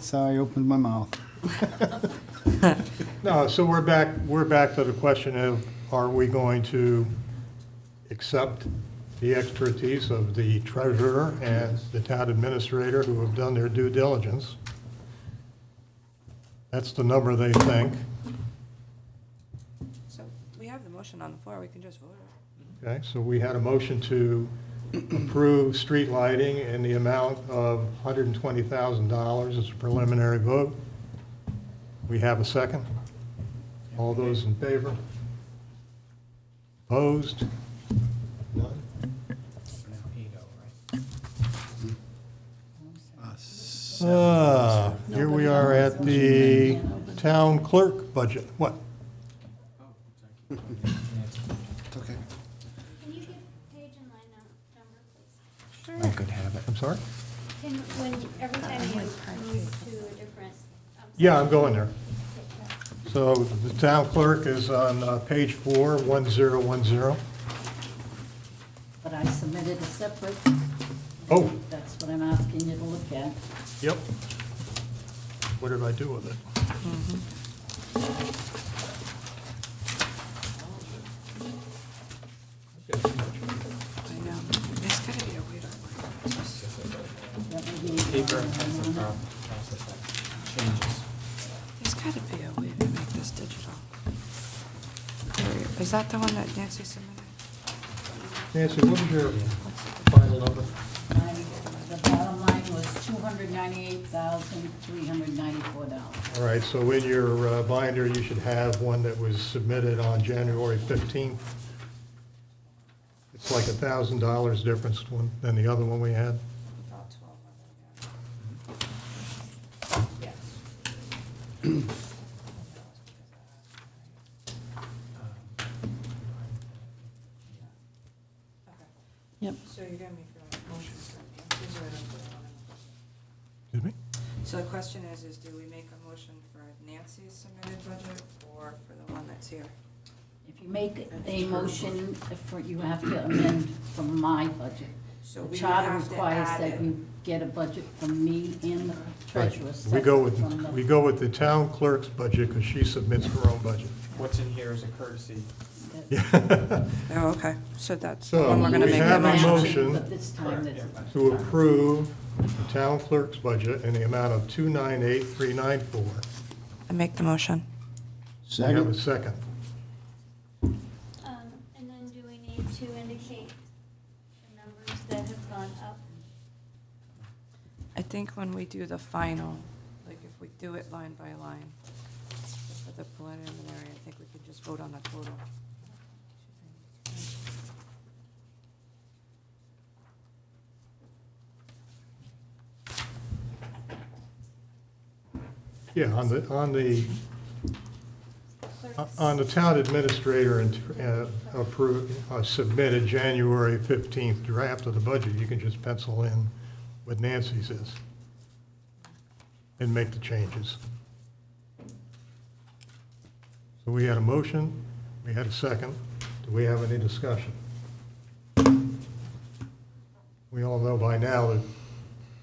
Sorry, I opened my mouth. No, so we're back to the question of, are we going to accept the expertise of the treasurer and the town administrator who have done their due diligence? That's the number they think, So we have the motion on the floor, we can just vote it. okay? So we had a motion to approve street lighting in the amount of $120,000 as a preliminary vote. We have a second? All those in favor? Opposed? None? Here we are at the town clerk budget. What? It's okay. Can you give page and line number, please? I could have it. I'm sorry? Can, every time you move to a different. Yeah, I'm going there. So the town clerk is on page 4, 1010. But I submitted a separate. Oh. That's what I'm asking you to look at. Yep. What did I do with it? Okay. labor-intensive process that changes. There's gotta be a way to make this digital. Is that the one that Nancy submitted? Nancy, what was your final number? The bottom line was $298,394. All right, so in your binder, you should have one that was submitted on January 15th. It's like $1,000 difference than the other one we had. About 1,200, yeah. Yep. So you're gonna make a motion for Nancy's or Excuse me? So the question is do we make a motion for Nancy's submitted budget or for the one that's here? If you make a motion for, you have to amend from my budget. So The we charter have to requires add that it. you get a budget from me and the treasurer. We go separate from with, the- we go with the town clerk's budget because she submits her own budget. What's in here is a courtesy. Oh, okay, so that's the So, one we're gonna we make the have a motion. motion But this time, Yeah. to approve the town clerk's budget in the amount of $298,394. I make the motion. We have a second. And then do we need to indicate the numbers that have gone up? I think when we do the final, like if we do it line by line, for the preliminary, I think we could just vote on the total. Yeah, on the town administrator and submitted January 15th draft of the budget, you can just pencil in what Nancy's is and make the changes. So we had a motion, we had a second. Do we have any discussion? We all know by now that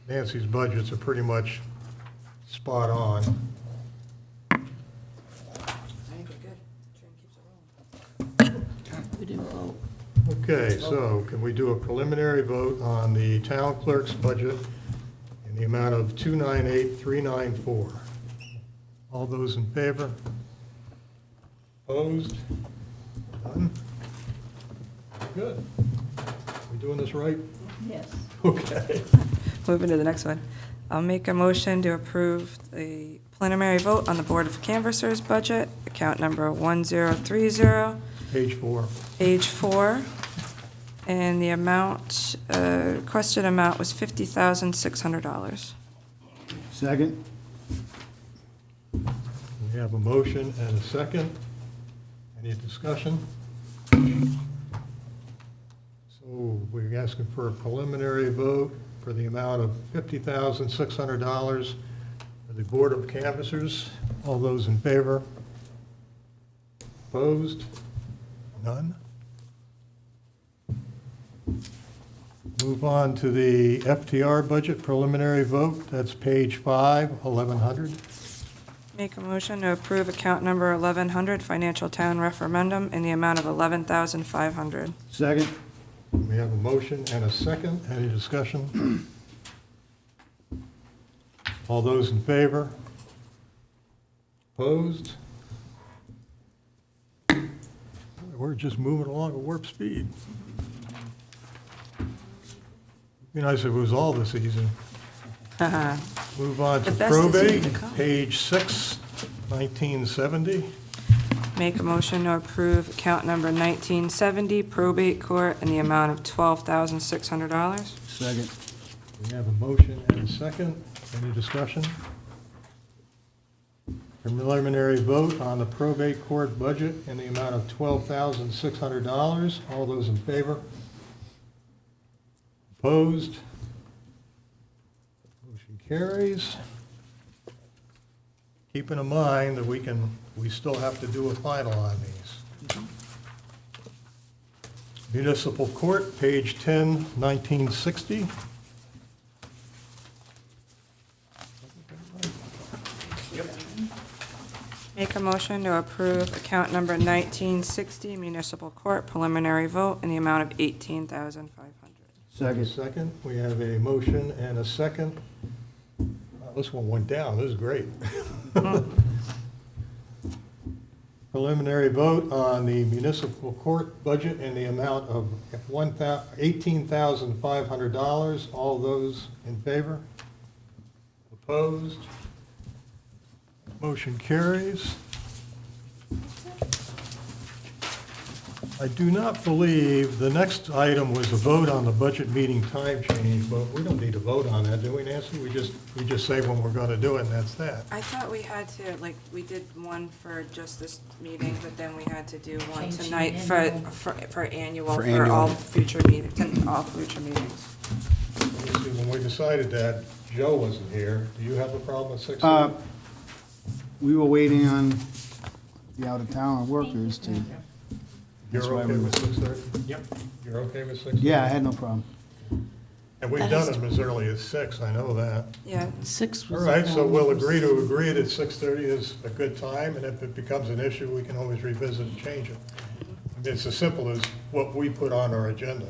Nancy's budgets are pretty much spot on. I think we're good. Train keeps it rolling. We didn't vote. Okay, so can we do a preliminary vote on the town clerk's budget in the amount of $298,394? All those in favor? Opposed? None? Good. We doing this right? Yes. Okay. Moving to the next one. I'll make a motion to approve the preliminary vote on the Board of Canvassers budget, account number 1030, Page 4. page 4. And the amount, question amount was $50,600. Second? We have a motion and a second. Any discussion? So we're asking for a preliminary vote for the amount of $50,600 for the Board of Canvassers. All those in favor? Opposed? None? Move on to the FTR budget preliminary vote. That's page 5, 1100. Make a motion to approve account number 1100, financial town referendum, in the amount of $11,500. Second? We have a motion and a second. Any discussion? All those in favor? Opposed? We're just moving along at warp speed. Be nice if it was all this easy. Move on to The best is yet probate, to come. page 6, 1970. Make a motion to approve account number 1970, probate court, in the amount of $12,600. Second. We have a motion and a second. Any discussion? Preliminary vote on the probate court budget in the amount of $12,600. All those in favor? Opposed? Motion carries. Keeping in mind that we still have to do a final on these. Municipal Court, page 10, 1960. Make a motion to approve account number 1960, municipal court, preliminary vote, in the amount of $18,500. Second. Second, we have a motion and a second. This one went down, this is great. Preliminary vote on the municipal court budget in the amount of $18,500. All those in favor? Opposed? Motion carries. I do not believe, the next item was a vote on the budget meeting time change, but we don't need to vote on that, do we, Nancy? We just say when we're gonna do it, and that's that. I thought we had to, like, we did one for just this meeting, but then we had to do one Change the tonight annual. for annual, For for all annual. future meetings, and all future meetings. Let me see, when we decided that, Joe wasn't here. Do you have a problem with 6? We were waiting on the out-of-town workers to, You're that's why okay we- with 6:30? Yep. You're okay with 6:30? yeah, I had no problem. And we've That done has them as early as 6, I know that. Yeah, 6 All was. right, so we'll agree that 6:30 is a good time, and if it becomes an issue, we can always revisit and change it. It's as simple as what we put on our agenda.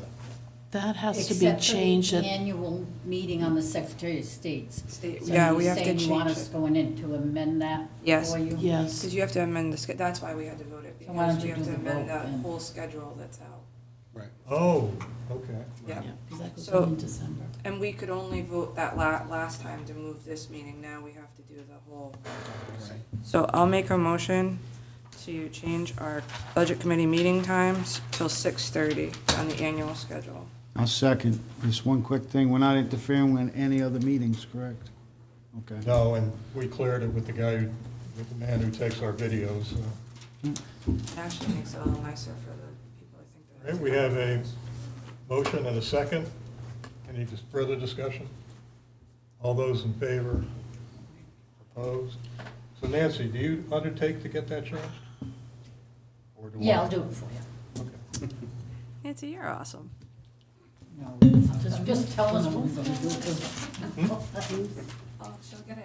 That has to be Except for changed the at annual meeting on the Secretary of State's. state, So yeah, you're we have to saying you want change us it. going in to amend that Yes. for you? Yes. Because you have to amend the, that's why we had to vote it, So why because don't we you have do to the amend vote the then? whole schedule that's out. Oh, okay. Yeah. Yeah, 'cause that goes So- in December. And we could only vote that last time to move this meeting, now we have to do the whole. So I'll make a motion to change our budget committee meeting times till 6:30 on the annual schedule. I'll second. Just one quick thing, we're not interfering with any other meetings, correct? Okay. No, and we cleared it with the guy, with the man who takes our videos. It actually makes it a little nicer for the people, I think. All right, we have a motion and a second. Any further discussion? All those in favor? Opposed? So Nancy, do you undertake to get that changed? Or do I? Yeah, I'll do it for you. Okay. Nancy, you're awesome. No, I'm just telling them we're gonna do it. Oh, she'll get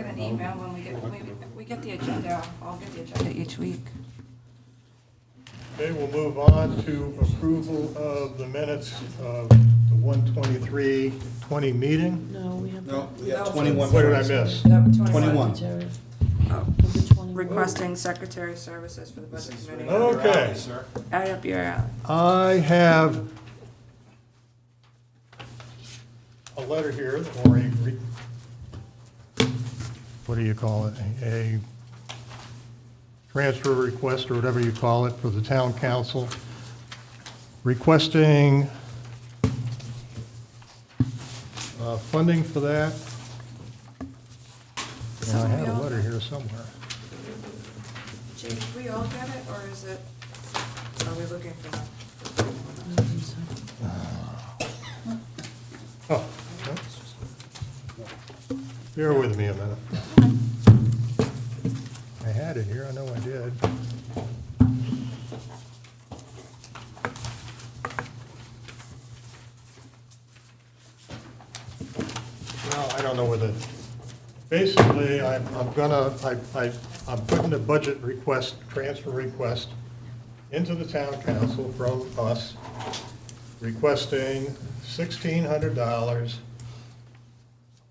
an email when we get the agenda, I'll get the agenda each week. Okay, we'll move on to approval of the minutes of the 1/23/20 meeting. No, we have. No, we got No. 21. What did I miss? Yep, 21. Secretary. Oh, Number 21. requesting secretary services for the budget committee. Okay. Right up your alley. I have a letter here, or what do you call it? A transfer request, or whatever you call it, for the town council, requesting funding for that. And I had a letter here somewhere. Jake, did we all get it, or is it, are we looking for that? Oh, okay. Bear with me a minute. I had it here, I know I did. Well, I don't know whether, basically, I'm putting a budget request, transfer request into the town council from us, requesting $1,600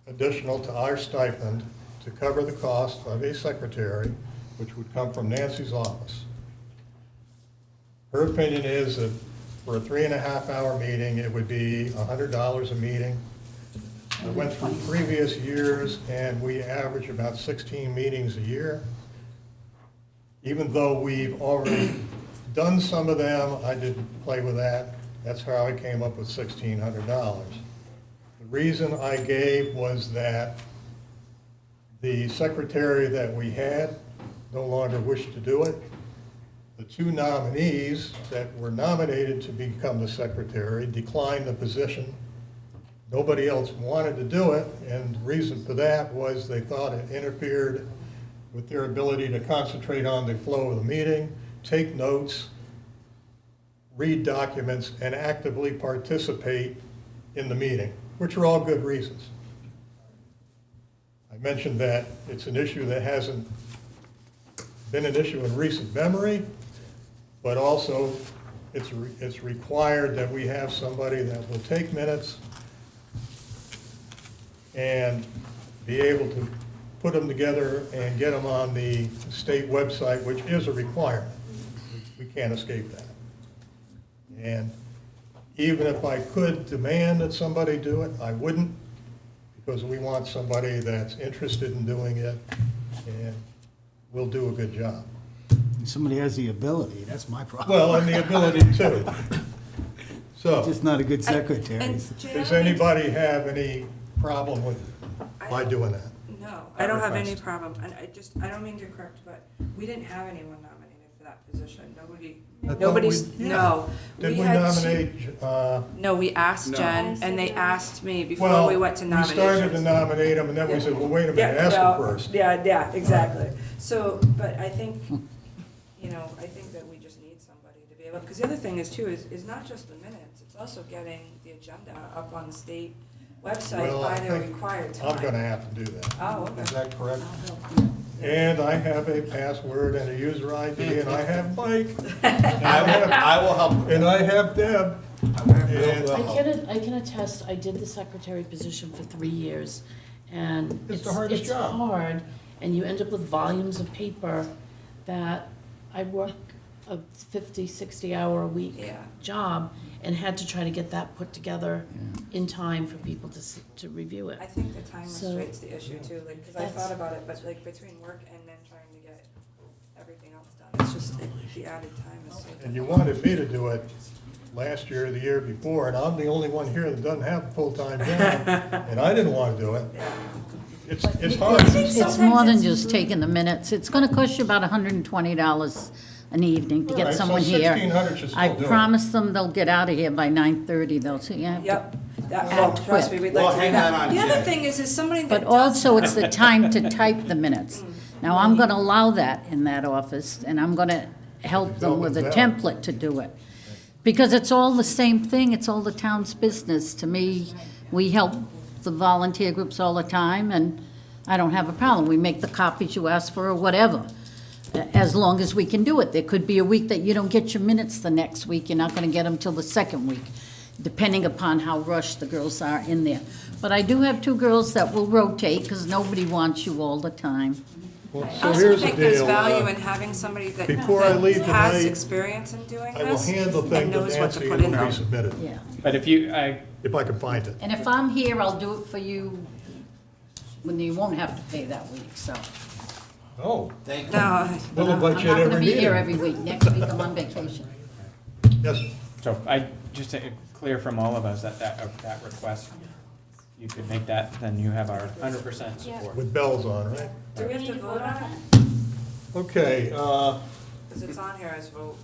additional to our stipend to cover the cost of a secretary, which would come from Nancy's office. Her opinion is that for a 3.5-hour meeting, it would be $100 a meeting. I went through previous years, and we average about 16 meetings a year. Even though we've already done some of them, I didn't play with that. That's how I came up with $1,600. The reason I gave was that the secretary that we had no longer wished to do it. The two nominees that were nominated to become the secretary declined the position. Nobody else wanted to do it, and the reason for that was they thought it interfered with their ability to concentrate on the flow of the meeting, take notes, read documents, and actively participate in the meeting, which are all good reasons. I mentioned that it's an issue that hasn't been an issue in recent memory, but also it's required that we have somebody that will take minutes and be able to put them together and get them on the state website, which is a requirement. We can't escape that. And even if I could demand that somebody do it, I wouldn't, because we want somebody that's interested in doing it and will do a good job. Somebody has the ability, that's my problem. Well, and the ability too. So, Just not a good secretary. And Jay, does anybody have any problem with my doing that? No, I don't have any problem, and I don't mean to correct, but we didn't have anyone nominated for that position, nobody's, no. Did we had two- nominate, No, we asked No. Jen, and they asked me before well, we went to we nominations. started to nominate them, and then we said, well, wait a minute, ask well, them first. Yeah, exactly. So, but I think, I think that we just need somebody to be able, because the other thing is too, is not just the minutes, it's also getting the agenda up on the state website Well, I by their think required time. I'm gonna have to do that. Oh, okay. Is that correct? And I have a password and a user ID, and I have Mike. I will help. And I have Deb. And I can attest, I did the secretary position for 3 years, and It's the hardest job. It's hard, and you end up with volumes of paper that I work a 50, 60-hour-a-week Yeah. job, and had to try to get that put together in time for people to review it. I think the time So- restraint's the issue too, like, because I That's- thought about it, but like between work and then trying to get everything else done, it's just like, the added time is so. And you wanted me to do it last year or the year before, and I'm the only one here that doesn't have a full-time job, and I didn't want to do it. It's hard. It's more than just taking the minutes. It's gonna cost you about $120 an evening to All get right, so someone here. 1,600 should still I do it. promised them they'll get out of here by 9:30. They'll say, yeah. Yep, well, trust me, we'd like to do that. The other thing is somebody that But does also, that- it's the time to type the minutes. Now, I'm gonna allow that in that office, and I'm gonna help them with a template to do it. Because it's all the same thing, it's all the town's business. To me, we help the volunteer groups all the time, and I don't have a problem. We make the copies you ask for or whatever, as long as we can do it. There could be a week that you don't get your minutes the next week, you're not gonna get them till the second week, depending upon how rushed the girls are in there. But I do have 2 girls that will rotate, because nobody wants you all the time. Well, I so also here's the think there's deal. value in having somebody that before I leave has tonight, experience in doing I will this handle and things knows with what to Nancy put and in will there. resubmit it, Yeah. But if if I can find it. And if I'm here, I'll do it for you when you won't have to pay that week, so. Oh, Thank No, we'll I'm invite you not at gonna every be here meeting. every week. Next week I'm on vacation. Yes, so just to clear from all of us that request, you could make that, then you have our 100% support. with bells on, right? do we have to vote on it? Okay, Because it's on here as vote.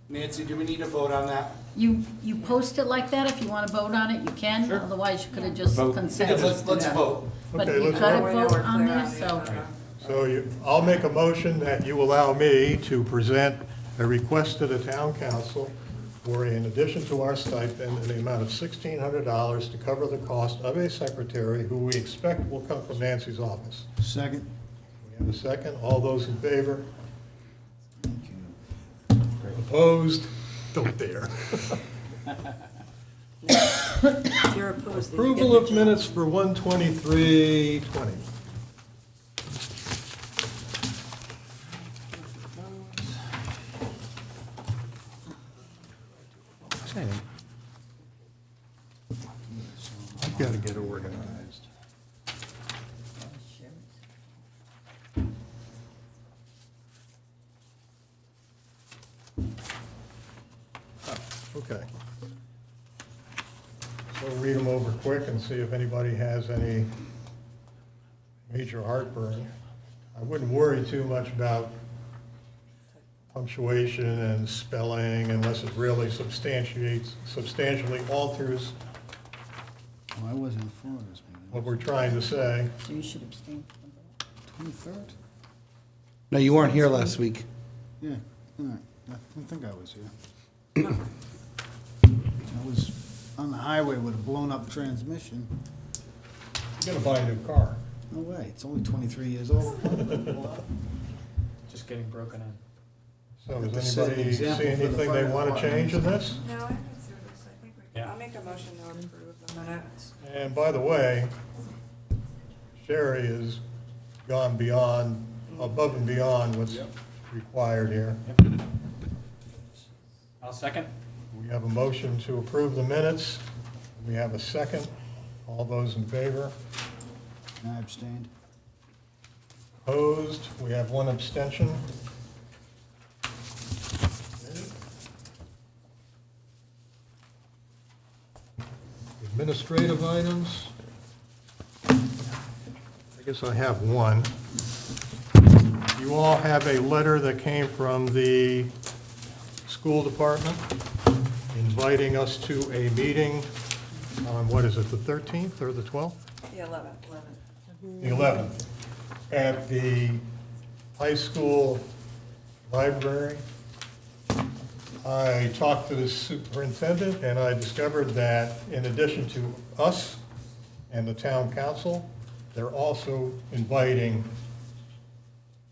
Nancy, do we need to vote on that? You post it like that, if you wanna vote on it, you can, otherwise you could've just Vote. consented. Let's vote. But Okay, you let's gotta That way now vote we're on clear there, on the so. agenda. so I'll make a motion that you allow me to present a request to the town council for, in addition to our stipend, in the amount of $1,600 to cover the cost of a secretary who we expect will come from Nancy's office. Second? We have a second. All those in favor? Opposed? Don't dare. If you're opposed, then you get Approval the of job. minutes for 1/23/20. I've got to get organized. Okay. So read them over quick and see if anybody has any major heartburn. I wouldn't worry too much about punctuation and spelling unless it really substantially alters Oh, I wasn't for this what we're trying to say. So you should abstain from the vote. 23rd? No, you weren't here last week. Yeah, all right. I don't think I was here. I was on the highway with a blown-up transmission. You gotta buy a new car. No way, it's only 23 years old. Just getting broken in. So To does set an anybody see example for the anything they fire want to department. change in this? No, I can see this, I think we can, Yeah. I'll make a motion to approve the minutes. And by the way, Sherry has gone beyond, above and beyond what's required here. I'll second. We have a motion to approve the minutes. We have a second. All those in favor? I abstained. Opposed? We have one abstention. Administrative items. I guess I have one. You all have a letter that came from the school department inviting us to a meeting on, what is it, the 13th or the 12th? The 11th. The 11th, at the high school library. I talked to the superintendent, and I discovered that in addition to us and the town council, they're also inviting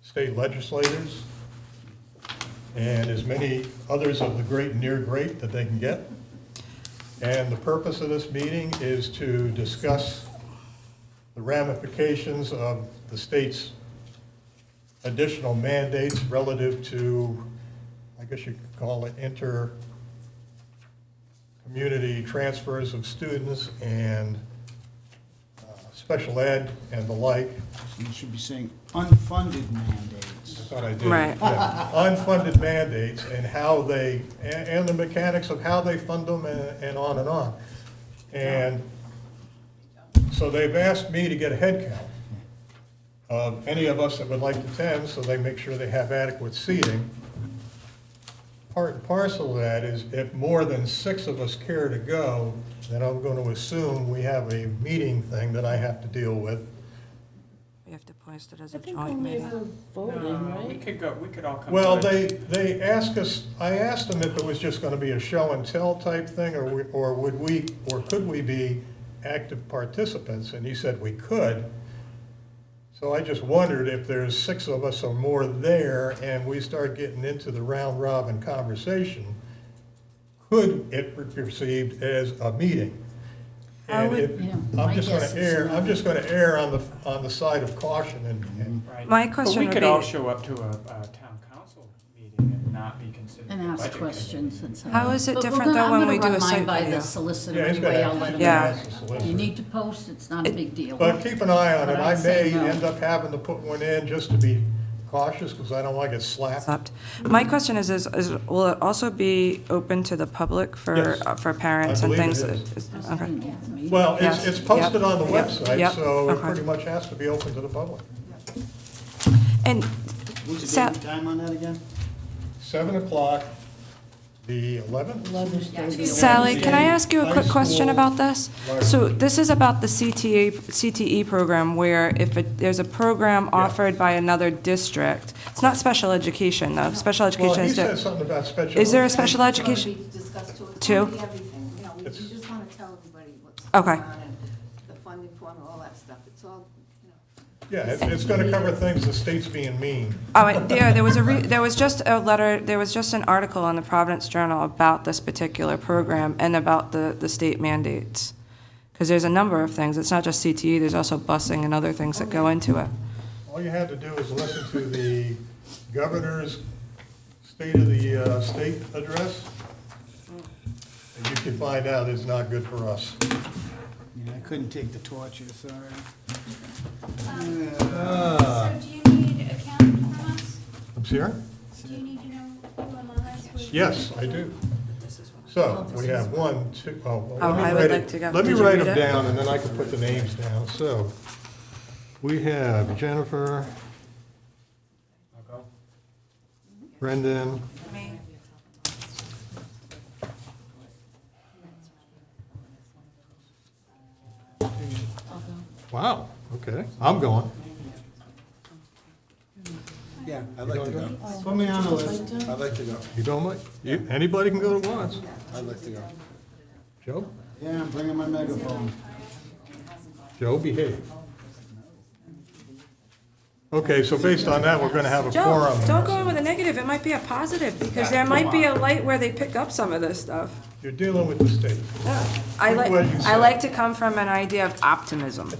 state legislators and as many others of the great and near great that they can get. And the purpose of this meeting is to discuss the ramifications of the state's additional mandates relative to, I guess you could call it inter-community transfers of students and special ed and the like. So you should be saying unfunded mandates. I thought I did. Right. Yeah. Unfunded mandates and how they, and the mechanics of how they fund them and on and on. And so they've asked me to get a head count of any of us that would like to attend, so they make sure they have adequate seating. Part and parcel of that is if more than 6 of us care to go, then I'm going to assume we have a meeting thing that I have to deal with. We have to post it as I a think joint only meeting. if we're voting, We right? could go, we could all come. Well, to it. they asked us, I asked them if it was just going to be a show and tell type thing, or would we, or could we be active participants? And he said we could. So I just wondered if there's 6 of us or more there, and we start getting into the round robin conversation, could it be perceived as a meeting? And Yeah, I'm my just going guess to is err, no. I'm just going to err on the side of caution and Right. My But question we would could be- all show up to a town council meeting and not be considered. And a ask budget questions committee. and so on. How is it But we're different, gonna- though, when we do a I'm gonna site run mine by video? the solicitor Yeah, he's anyway, gonna I'll let him Yeah. know. ask the solicitor. You need to post, it's not a big deal. But keep an eye on it. But I I'd say may no. end up having to put one in just to be cautious, because I don't want to get slapped. Slapped. My question is, will it also be open to the public Yes. for parents I and believe things? it is. Okay. Well, Yes. it's posted Yep. on the Yep. website, Yep. so it Okay. pretty much has to be open to the public. And What's the Sa- date and time on that again? 7 o'clock, the 11th? Sally, can I ask you a High quick question school about this? So this is about the CTE program, where if there's a program offered by another district, it's not special education, though. Special Well, education he is said different. something about special. Is there a special education? Two? Everything, you know, we It's- just want to tell everybody what's Okay. going on and the funding formula, all that stuff. It's all, you know. Yeah, it's going to cover things, the state's being mean. Oh, there was just a letter, there was just an article in the Providence Journal about this particular program and about the state mandates. Because there's a number of things, it's not just CTE, there's also busing and other things that go into it. All you had to do is listen to the governor's State of the State address, and you can find out it's not good for us. Yeah, I couldn't take the torture, sorry. So do you need a count from us? I'm sorry? Do you need to know who among us was? Yes, I do. So, we have 1, 2, oh, well, Oh, let me I would write like it, to go. let me Did you write read them it? down, and then I can put the names down. So, we have Jennifer, Brendan, wow, okay, I'm going. Yeah, I'd like to go. Put me on the list. I'd like to go. You don't mind? Anybody can go at once. I'd like to go. Joe? Yeah, I'm bringing my megaphone. Joe, behave. Okay, so based on that, we're gonna have a Joe, quorum. don't go in with a negative, it might be a positive, because there might be a light where they pick up some of this stuff. You're dealing with the state. I What you I said. like to come from an idea of optimism.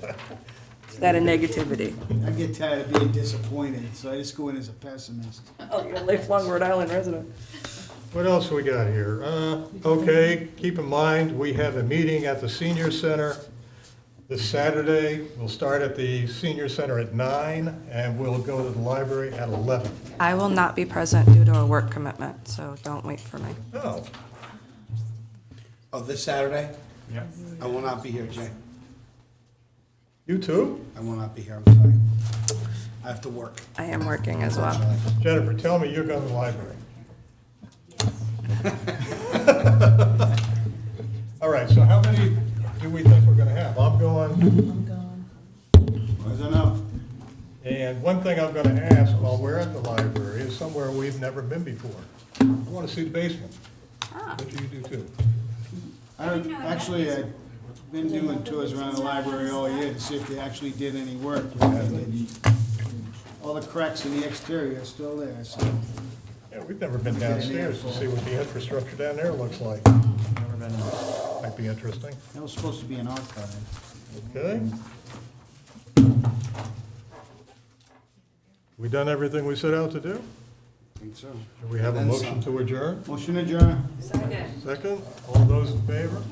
Instead of negativity. I get tired of being disappointed, so I just go in as a pessimist. Oh, you're a lifelong Rhode Island resident. What else we got here? Okay, keep in mind, we have a meeting at the senior center this Saturday. We'll start at the senior center at 9, and we'll go to the library at 11. I will not be present due to a work commitment, so don't wait for me. Oh, Oh, this Saturday? Yeah. I will not be here, Jay. you too? I will not be here, I'm sorry. I have to work. I am working as well. Jennifer, tell me you're going to the library. All right, so how many do we think we're going to have? I'm going. Was enough? And one thing I'm going to ask while we're at the library is somewhere we've never been before. I want to see the basement. What do you do too? Actually, I've been doing tours around the library all year to see if they actually did any work. But they didn't. All the cracks in the exterior are still there, so. Yeah, we've never been downstairs to see what the infrastructure down there looks like. Never been there. Might be interesting. That was supposed to be an archive. Okay. We done everything we set out to do? I think so. Do we have a And motion some. to adjourn? Motion adjourned. Second. Second? All those in favor?